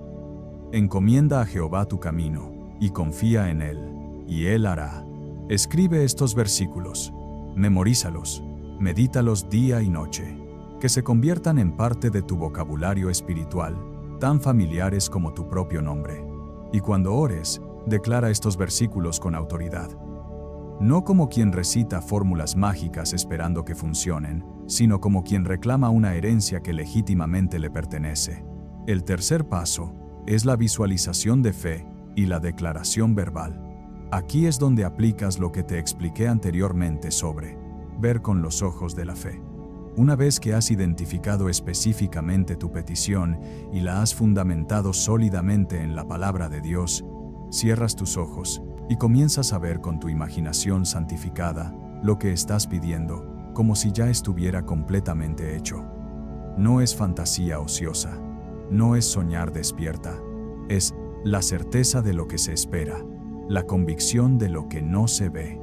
Encomienda a Jehová tu camino, y confía en Él, y Él hará. Escribe estos versículos, memorízalos, medítalos día y noche, que se conviertan en parte de tu vocabulario espiritual, tan familiares como tu propio nombre. Y cuando ores, declara estos versículos con autoridad. No como quien recita fórmulas mágicas esperando que funcionen, sino como quien reclama una herencia que legítimamente le pertenece. El tercer paso es la visualización de fe y la declaración verbal. Aquí es donde aplicas lo que te expliqué anteriormente sobre ver con los ojos de la fe. Una vez que has identificado específicamente tu petición y la has fundamentado sólidamente en la palabra de Dios, cierras tus ojos y comienzas a ver con tu imaginación santificada lo que estás pidiendo, como si ya estuviera completamente hecho. No es fantasía ociosa, no es soñar despierta, es la certeza de lo que se espera, la convicción de lo que no se ve.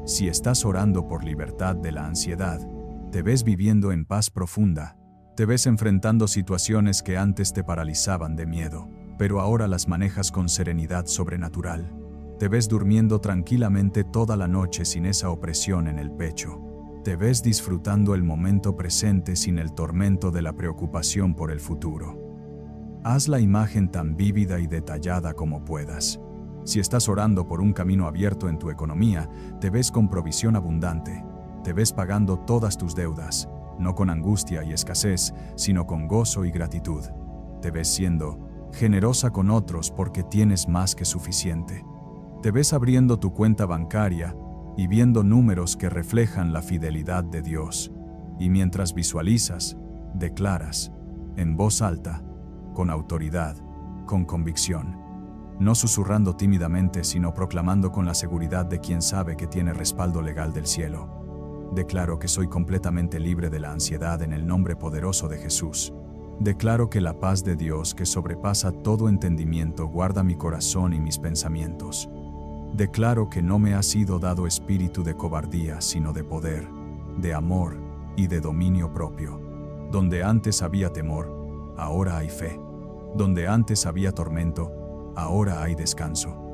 Si estás orando por libertad de la ansiedad, te ves viviendo en paz profunda, te ves enfrentando situaciones que antes te paralizaban de miedo, pero ahora las manejas con serenidad sobrenatural. Te ves durmiendo tranquilamente toda la noche sin esa opresión en el pecho. Te ves disfrutando el momento presente sin el tormento de la preocupación por el futuro. Haz la imagen tan vívida y detallada como puedas. Si estás orando por un camino abierto en tu economía, te ves con provisión abundante. Te ves pagando todas tus deudas, no con angustia y escasez, sino con gozo y gratitud. Te ves siendo generosa con otros porque tienes más que suficiente. Te ves abriendo tu cuenta bancaria y viendo números que reflejan la fidelidad de Dios. Y mientras visualizas, declaras, en voz alta, con autoridad, con convicción: no susurrando tímidamente, sino proclamando con la seguridad de quien sabe que tiene respaldo legal del cielo. Declaro que soy completamente libre de la ansiedad en el nombre poderoso de Jesús. Declaro que la paz de Dios, que sobrepasa todo entendimiento, guarda mi corazón y mis pensamientos. Declaro que no me ha sido dado espíritu de cobardía, sino de poder, de amor y de dominio propio. Donde antes había temor, ahora hay fe. Donde antes había tormento, ahora hay descanso.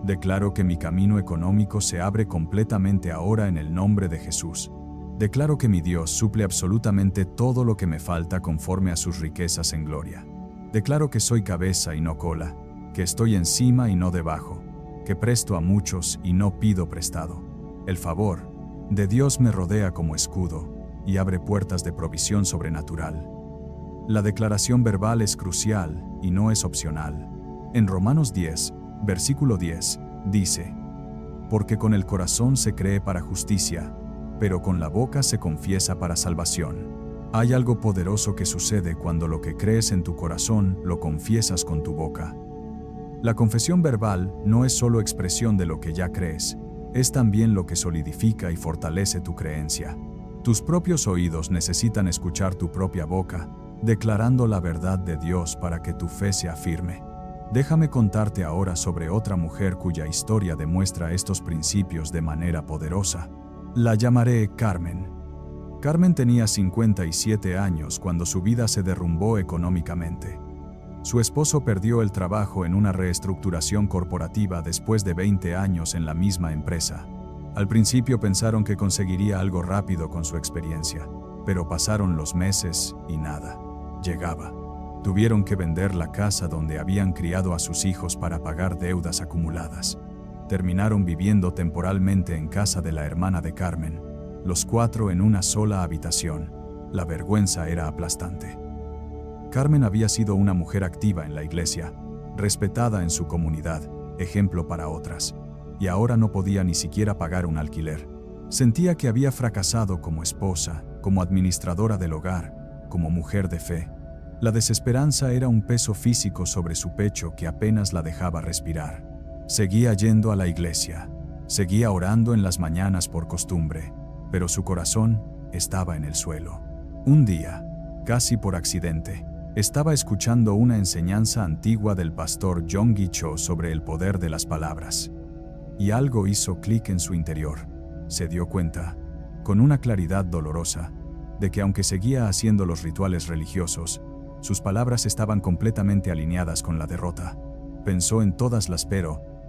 Declaro que mi camino económico se abre completamente ahora en el nombre de Jesús. Declaro que mi Dios suple absolutamente todo lo que me falta conforme a sus riquezas en gloria. Declaro que soy cabeza y no cola, que estoy encima y no debajo, que presto a muchos y no pido prestado. El favor de Dios me rodea como escudo y abre puertas de provisión sobrenatural. La declaración verbal es crucial y no es opcional. En Romanos 10, versículo 10, dice: porque con el corazón se cree para justicia, pero con la boca se confiesa para salvación. Hay algo poderoso que sucede cuando lo que crees en tu corazón lo confiesas con tu boca. La confesión verbal no es solo expresión de lo que ya crees, es también lo que solidifica y fortalece tu creencia. Tus propios oídos necesitan escuchar tu propia boca, declarando la verdad de Dios para que tu fe se afirme. Déjame contarte ahora sobre otra mujer cuya historia demuestra estos principios de manera poderosa. La llamaré Carmen. Carmen tenía 57 años cuando su vida se derrumbó económicamente. Su esposo perdió el trabajo en una reestructuración corporativa después de 20 años en la misma empresa. Al principio pensaron que conseguiría algo rápido con su experiencia, pero pasaron los meses y nada llegaba. Tuvieron que vender la casa donde habían criado a sus hijos para pagar deudas acumuladas. Terminaron viviendo temporalmente en casa de la hermana de Carmen, los 4 en una sola habitación. La vergüenza era aplastante. Carmen había sido una mujer activa en la iglesia, respetada en su comunidad, ejemplo para otras, y ahora no podía ni siquiera pagar un alquiler. Sentía que había fracasado como esposa, como administradora del hogar, como mujer de fe. La desesperanza era un peso físico sobre su pecho que apenas la dejaba respirar. Seguía yendo a la iglesia, seguía orando en las mañanas por costumbre, pero su corazón estaba en el suelo. Un día, casi por accidente, estaba escuchando una enseñanza antigua del pastor John G. Cho sobre el poder de las palabras. Y algo hizo clic en su interior. Se dio cuenta, con una claridad dolorosa, de que aunque seguía haciendo los rituales religiosos, sus palabras estaban completamente alineadas con la derrota. Pensó en todas las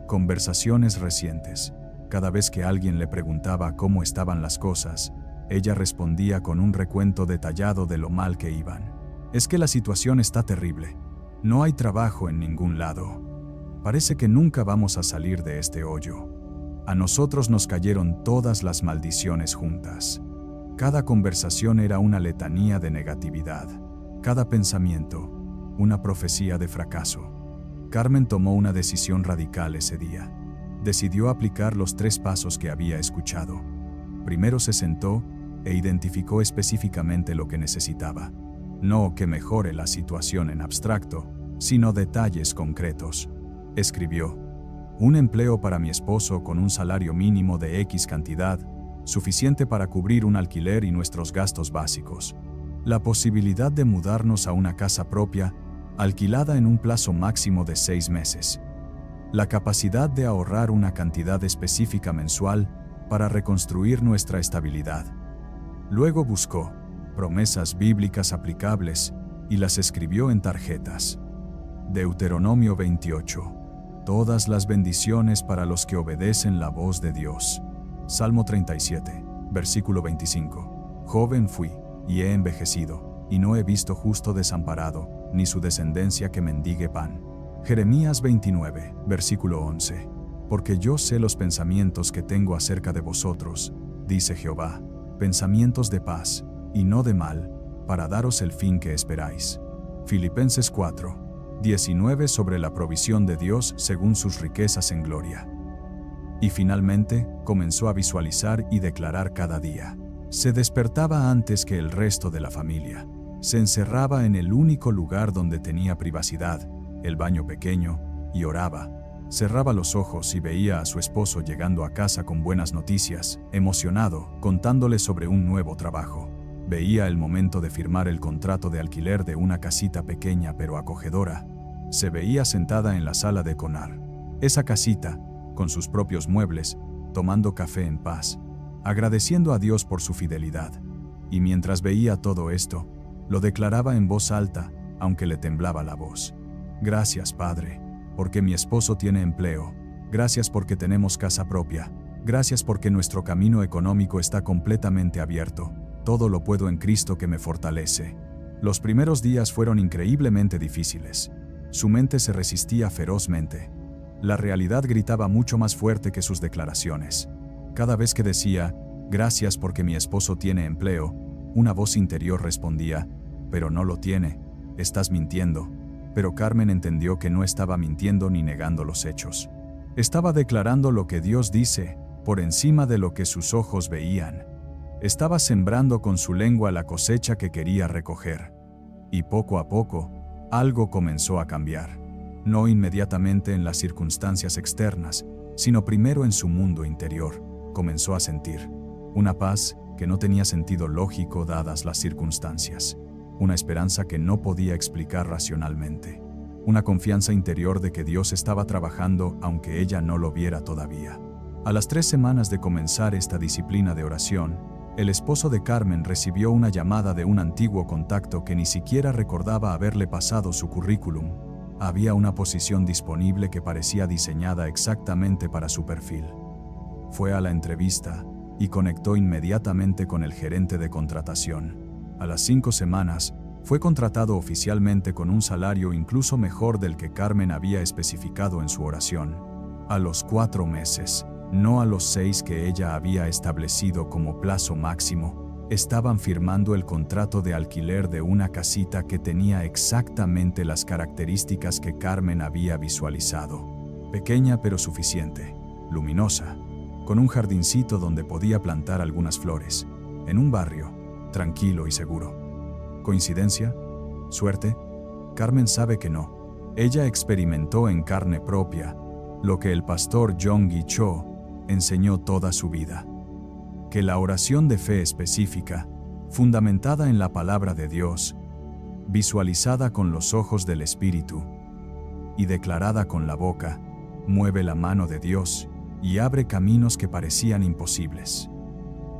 conversaciones recientes. Cada vez que alguien le preguntaba cómo estaban las cosas, ella respondía con un recuento detallado de lo mal que iban. Es que la situación está terrible. No hay trabajo en ningún lado. Parece que nunca vamos a salir de este hoyo. A nosotros nos cayeron todas las maldiciones juntas. Cada conversación era una letanía de negatividad. Cada pensamiento, una profecía de fracaso. Carmen tomó una decisión radical ese día. Decidió aplicar los 3 pasos que había escuchado. Primero se sentó e identificó específicamente lo que necesitaba. No que mejore la situación en abstracto, sino detalles concretos. Escribió: un empleo para mi esposo con un salario mínimo de X cantidad, suficiente para cubrir un alquiler y nuestros gastos básicos. La posibilidad de mudarnos a una casa propia, alquilada en un plazo máximo de 6 meses. La capacidad de ahorrar una cantidad específica mensual para reconstruir nuestra estabilidad. Luego buscó promesas bíblicas aplicables y las escribió en tarjetas. Deuteronomio 28. Todas las bendiciones para los que obedecen la voz de Dios. Salmo 37, versículo 25. Joven fui, y he envejecido, y no he visto justo desamparado, ni su descendencia que mendigue pan. Jeremías 29, versículo 11. Porque yo sé los pensamientos que tengo acerca de vosotros, dice Jehová, pensamientos de paz, y no de mal, para daros el fin que esperáis. Filipenses 4, 19 sobre la provisión de Dios según sus riquezas en gloria. Y finalmente, comenzó a visualizar y declarar cada día. Se despertaba antes que el resto de la familia. Se encerraba en el único lugar donde tenía privacidad, el baño pequeño, y oraba. Cerraba los ojos y veía a su esposo llegando a casa con buenas noticias, emocionado, contándole sobre un nuevo trabajo. Veía el momento de firmar el contrato de alquiler de una casita pequeña pero acogedora. Se veía sentada en la sala de Conar. Esa casita, con sus propios muebles, tomando café en paz, agradeciendo a Dios por su fidelidad. Y mientras veía todo esto, lo declaraba en voz alta, aunque le temblaba la voz. Gracias, Padre, porque mi esposo tiene empleo. Gracias porque tenemos casa propia. Gracias porque nuestro camino económico está completamente abierto. Todo lo puedo en Cristo que me fortalece. Los primeros días fueron increíblemente difíciles. Su mente se resistía ferozmente. La realidad gritaba mucho más fuerte que sus declaraciones. Cada vez que decía, gracias porque mi esposo tiene empleo, una voz interior respondía, pero no lo tiene, estás mintiendo. Pero Carmen entendió que no estaba mintiendo ni negando los hechos. Estaba declarando lo que Dios dice, por encima de lo que sus ojos veían. Estaba sembrando con su lengua la cosecha que quería recoger. Y poco a poco, algo comenzó a cambiar. No inmediatamente en las circunstancias externas, sino primero en su mundo interior. Comenzó a sentir una paz que no tenía sentido lógico dadas las circunstancias. Una esperanza que no podía explicar racionalmente. Una confianza interior de que Dios estaba trabajando aunque ella no lo viera todavía. A las 3 semanas de comenzar esta disciplina de oración, el esposo de Carmen recibió una llamada de un antiguo contacto que ni siquiera recordaba haberle pasado su currículum. Había una posición disponible que parecía diseñada exactamente para su perfil. Fue a la entrevista y conectó inmediatamente con el gerente de contratación. A las 5 semanas, fue contratado oficialmente con un salario incluso mejor del que Carmen había especificado en su oración. A los 4 meses, no a los 6 que ella había establecido como plazo máximo, estaban firmando el contrato de alquiler de una casita que tenía exactamente las características que Carmen había visualizado. Pequeña pero suficiente, luminosa, con un jardincito donde podía plantar algunas flores, en un barrio tranquilo y seguro. ¿Coincidencia? ¿Suerte? Carmen sabe que no. Ella experimentó en carne propia lo que el pastor Yonggi Cho enseñó toda su vida. Que la oración de fe específica, fundamentada en la palabra de Dios, visualizada con los ojos del Espíritu y declarada con la boca, mueve la mano de Dios y abre caminos que parecían imposibles.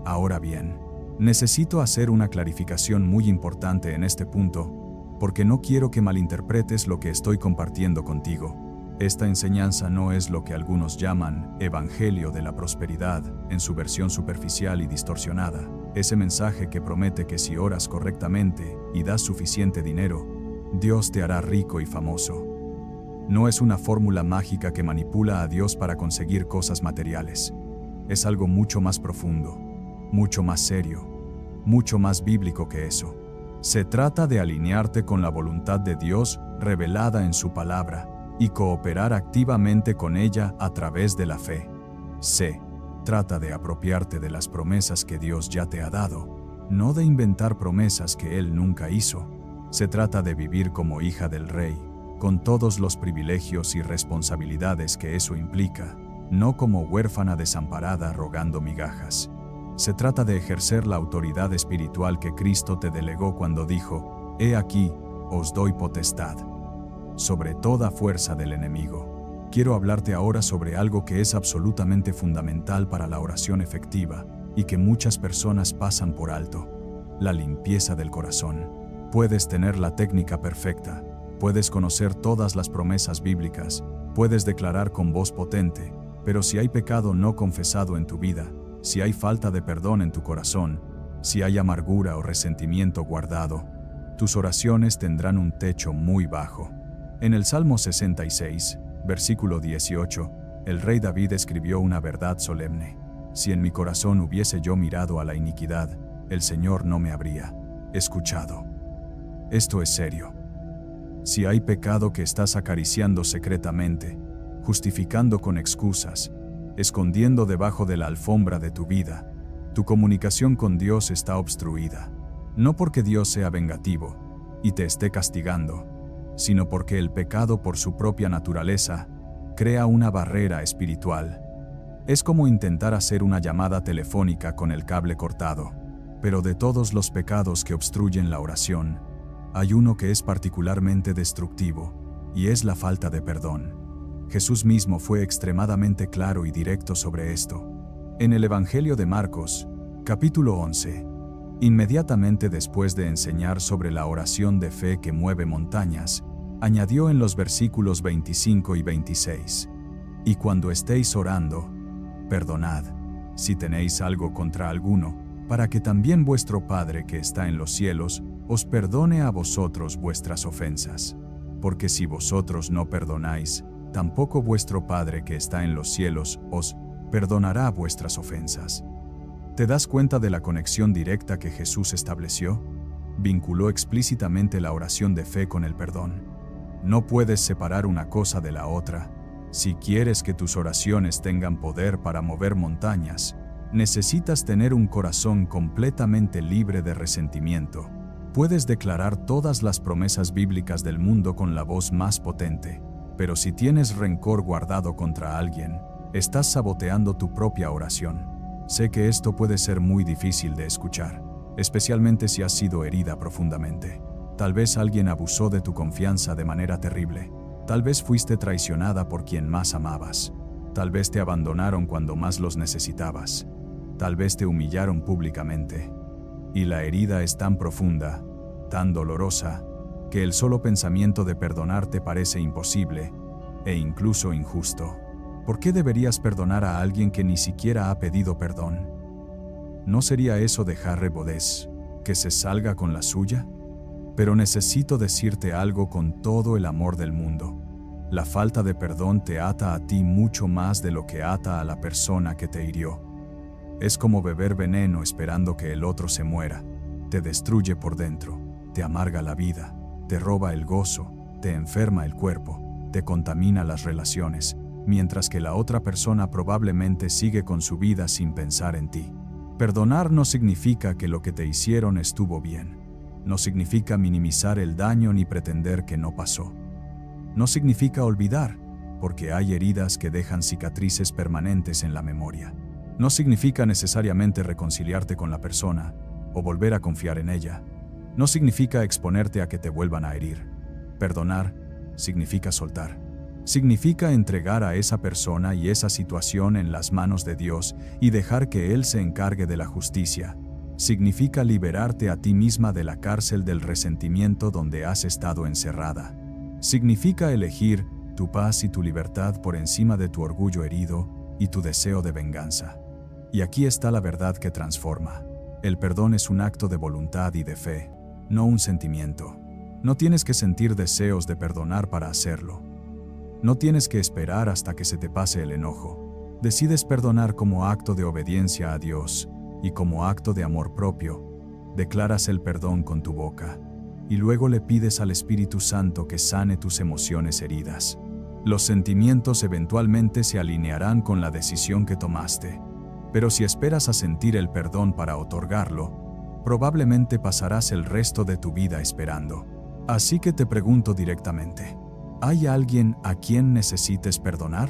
Ahora bien, necesito hacer una clarificación muy importante en este punto, porque no quiero que malinterpretes lo que estoy compartiendo contigo. Esta enseñanza no es lo que algunos llaman Evangelio de la Prosperidad, en su versión superficial y distorsionada. Ese mensaje que promete que si oras correctamente y das suficiente dinero, Dios te hará rico y famoso. No es una fórmula mágica que manipula a Dios para conseguir cosas materiales. Es algo mucho más profundo, mucho más serio, mucho más bíblico que eso. Se trata de alinearte con la voluntad de Dios revelada en su palabra y cooperar activamente con ella a través de la fe. Se trata de apropiarte de las promesas que Dios ya te ha dado, no de inventar promesas que Él nunca hizo. Se trata de vivir como hija del Rey, con todos los privilegios y responsabilidades que eso implica, no como huérfana desamparada rogando migajas. Se trata de ejercer la autoridad espiritual que Cristo te delegó cuando dijo, «He aquí, os doy potestad sobre toda fuerza del enemigo». Quiero hablarte ahora sobre algo que es absolutamente fundamental para la oración efectiva y que muchas personas pasan por alto: la limpieza del corazón. Puedes tener la técnica perfecta, puedes conocer todas las promesas bíblicas, puedes declarar con voz potente, pero si hay pecado no confesado en tu vida, si hay falta de perdón en tu corazón, si hay amargura o resentimiento guardado, tus oraciones tendrán un techo muy bajo. En el Salmo 66, versículo 18, el rey David escribió una verdad solemne: «Si en mi corazón hubiese yo mirado a la iniquidad, el Señor no me habría escuchado». Esto es serio. Si hay pecado que estás acariciando secretamente, justificando con excusas, escondiendo debajo de la alfombra de tu vida, tu comunicación con Dios está obstruida. No porque Dios sea vengativo y te esté castigando, sino porque el pecado por su propia naturaleza crea una barrera espiritual. Es como intentar hacer una llamada telefónica con el cable cortado. Pero de todos los pecados que obstruyen la oración, hay uno que es particularmente destructivo, y es la falta de perdón. Jesús mismo fue extremadamente claro y directo sobre esto. En el Evangelio de Marcos, capítulo 11, inmediatamente después de enseñar sobre la oración de fe que mueve montañas, añadió en los versículos 25 y 26, «Y cuando estéis orando, perdonad, si tenéis algo contra alguno, para que también vuestro Padre que está en los cielos os perdone a vosotros vuestras ofensas. Porque si vosotros no perdonáis, tampoco vuestro Padre que está en los cielos os perdonará vuestras ofensas». ¿Te das cuenta de la conexión directa que Jesús estableció? Vinculó explícitamente la oración de fe con el perdón. No puedes separar una cosa de la otra. Si quieres que tus oraciones tengan poder para mover montañas, necesitas tener un corazón completamente libre de resentimiento. Puedes declarar todas las promesas bíblicas del mundo con la voz más potente, pero si tienes rencor guardado contra alguien, estás saboteando tu propia oración. Sé que esto puede ser muy difícil de escuchar, especialmente si has sido herida profundamente. Tal vez alguien abusó de tu confianza de manera terrible. Tal vez fuiste traicionada por quien más amabas. Tal vez te abandonaron cuando más los necesitabas. Tal vez te humillaron públicamente. Y la herida es tan profunda, tan dolorosa, que el solo pensamiento de perdonar te parece imposible e incluso injusto. ¿Por qué deberías perdonar a alguien que ni siquiera ha pedido perdón? ¿No sería eso dejar Bodés, que se salga con la suya? Pero necesito decirte algo con todo el amor del mundo. La falta de perdón te ata a ti mucho más de lo que ata a la persona que te hirió. Es como beber veneno esperando que el otro se muera. Te destruye por dentro, te amarga la vida, te roba el gozo, te enferma el cuerpo, te contamina las relaciones, mientras que la otra persona probablemente sigue con su vida sin pensar en ti. Perdonar no significa que lo que te hicieron estuvo bien. No significa minimizar el daño ni pretender que no pasó. No significa olvidar, porque hay heridas que dejan cicatrices permanentes en la memoria. No significa necesariamente reconciliarte con la persona o volver a confiar en ella. No significa exponerte a que te vuelvan a herir. Perdonar significa soltar. Significa entregar a esa persona y esa situación en las manos de Dios y dejar que Él se encargue de la justicia. Significa liberarte a ti misma de la cárcel del resentimiento donde has estado encerrada. Significa elegir tu paz y tu libertad por encima de tu orgullo herido y tu deseo de venganza. Y aquí está la verdad que transforma. El perdón es un acto de voluntad y de fe, no un sentimiento. No tienes que sentir deseos de perdonar para hacerlo. No tienes que esperar hasta que se te pase el enojo. Decides perdonar como acto de obediencia a Dios y como acto de amor propio. Declaras el perdón con tu boca y luego le pides al Espíritu Santo que sane tus emociones heridas. Los sentimientos eventualmente se alinearán con la decisión que tomaste. Pero si esperas a sentir el perdón para otorgarlo, probablemente pasarás el resto de tu vida esperando. Así que te pregunto directamente, ¿hay alguien a quien necesites perdonar?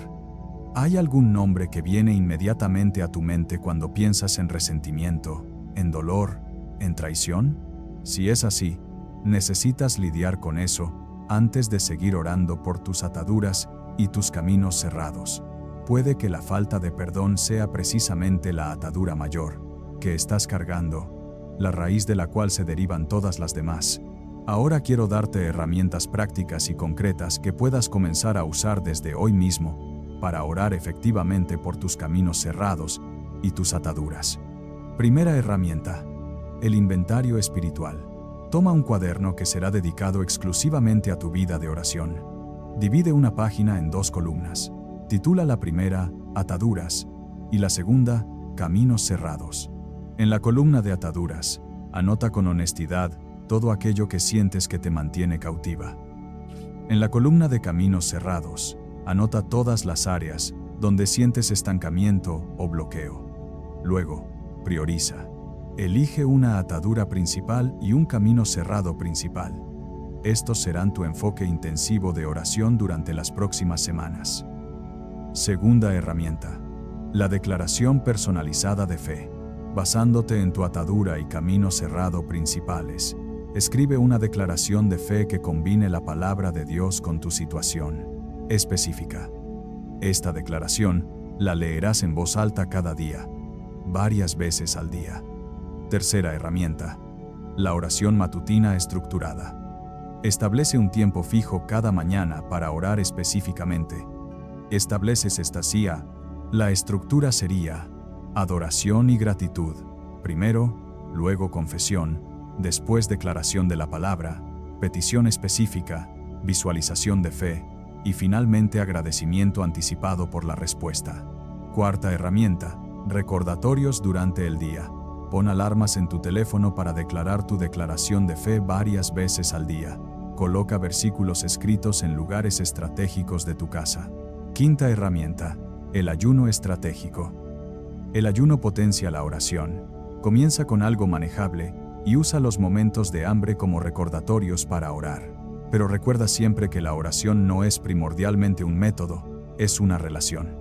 ¿Hay algún nombre que viene inmediatamente a tu mente cuando piensas en resentimiento, en dolor, en traición? Si es así, necesitas lidiar con eso antes de seguir orando por tus ataduras y tus caminos cerrados. Puede que la falta de perdón sea precisamente la atadura mayor que estás cargando, la raíz de la cual se derivan todas las demás. Ahora quiero darte herramientas prácticas y concretas que puedas comenzar a usar desde hoy mismo para orar efectivamente por tus caminos cerrados y tus ataduras. Primera herramienta: el inventario espiritual. Toma un cuaderno que será dedicado exclusivamente a tu vida de oración. Divide una página en 2 columnas. Titula la primera, Ataduras, y la segunda, Caminos cerrados. En la columna de ataduras, anota con honestidad todo aquello que sientes que te mantiene cautiva. En la columna de caminos cerrados, anota todas las áreas donde sientes estancamiento o bloqueo. Luego, prioriza. Elige una atadura principal y un camino cerrado principal. Estos serán tu enfoque intensivo de oración durante las próximas semanas. Segunda herramienta. La declaración personalizada de fe. Basándote en tu atadura y camino cerrado principales, escribe una declaración de fe que combine la palabra de Dios con tu situación específica. Esta declaración la leerás en voz alta cada día, varias veces al día. Tercera herramienta. La oración matutina estructurada. Establece un tiempo fijo cada mañana para orar específicamente. Estableces esta CIA. La estructura sería adoración y gratitud. Primero, luego confesión, después declaración de la palabra, petición específica, visualización de fe y finalmente agradecimiento anticipado por la respuesta. Cuarta herramienta. Recordatorios durante el día. Pon alarmas en tu teléfono para declarar tu declaración de fe varias veces al día. Coloca versículos escritos en lugares estratégicos de tu casa. Quinta herramienta. El ayuno estratégico. El ayuno potencia la oración. Comienza con algo manejable y usa los momentos de hambre como recordatorios para orar. Pero recuerda siempre que la oración no es primordialmente un método, es una relación.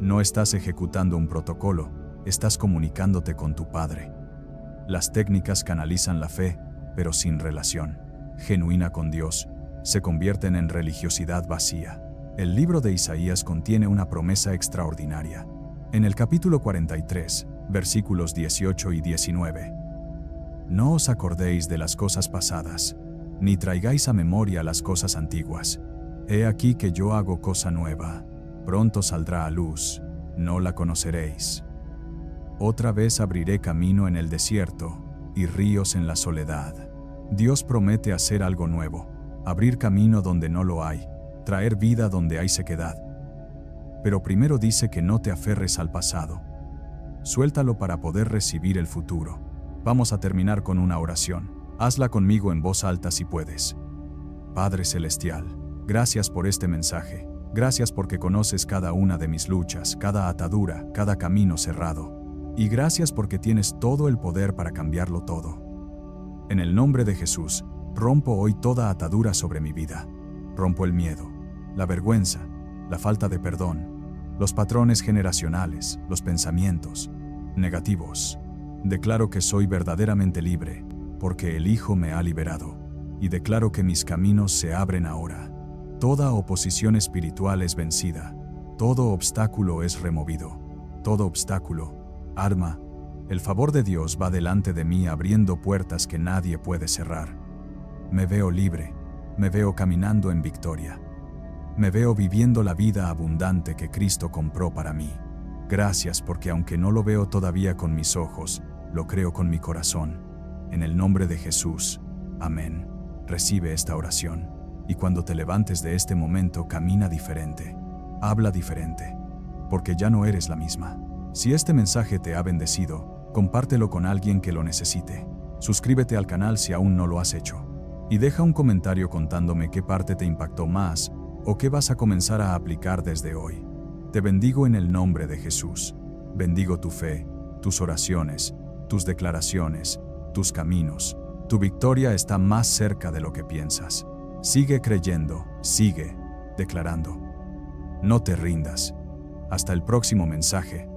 No estás ejecutando un protocolo, estás comunicándote con tu Padre. Las técnicas canalizan la fe, pero sin relación genuina con Dios, se convierten en religiosidad vacía. El libro de Isaías contiene una promesa extraordinaria. En el capítulo 43, versículos 18 y 19. No os acordéis de las cosas pasadas, ni traigáis a memoria las cosas antiguas. He aquí que yo hago cosa nueva, pronto saldrá a luz, no la conoceréis. Otra vez abriré camino en el desierto, y ríos en la soledad. Dios promete hacer algo nuevo, abrir camino donde no lo hay, traer vida donde hay sequedad. Pero primero dice que no te aferres al pasado. Suéltalo para poder recibir el futuro. Vamos a terminar con una oración. Hazla conmigo en voz alta si puedes. Padre Celestial, gracias por este mensaje. Gracias porque conoces cada una de mis luchas, cada atadura, cada camino cerrado. Y gracias porque tienes todo el poder para cambiarlo todo. En el nombre de Jesús, rompo hoy toda atadura sobre mi vida. Rompo el miedo, la vergüenza, la falta de perdón, los patrones generacionales, los pensamientos negativos. Declaro que soy verdaderamente libre, porque el Hijo me ha liberado, y declaro que mis caminos se abren ahora. Toda oposición espiritual es vencida, todo obstáculo es removido, todo obstáculo, arma. El favor de Dios va delante de mí abriendo puertas que nadie puede cerrar. Me veo libre, me veo caminando en victoria. Me veo viviendo la vida abundante que Cristo compró para mí. Gracias porque aunque no lo veo todavía con mis ojos, lo creo con mi corazón. En el nombre de Jesús. Amén. Recibe esta oración, y cuando te levantes de este momento camina diferente. Habla diferente, porque ya no eres la misma. Si este mensaje te ha bendecido, compártelo con alguien que lo necesite. Suscríbete al canal si aún no lo has hecho. Y deja un comentario contándome qué parte te impactó más o qué vas a comenzar a aplicar desde hoy. Te bendigo en el nombre de Jesús. Bendigo tu fe, tus oraciones, tus declaraciones, tus caminos. Tu victoria está más cerca de lo que piensas. Sigue creyendo, sigue declarando. No te rindas. Hasta el próximo mensaje.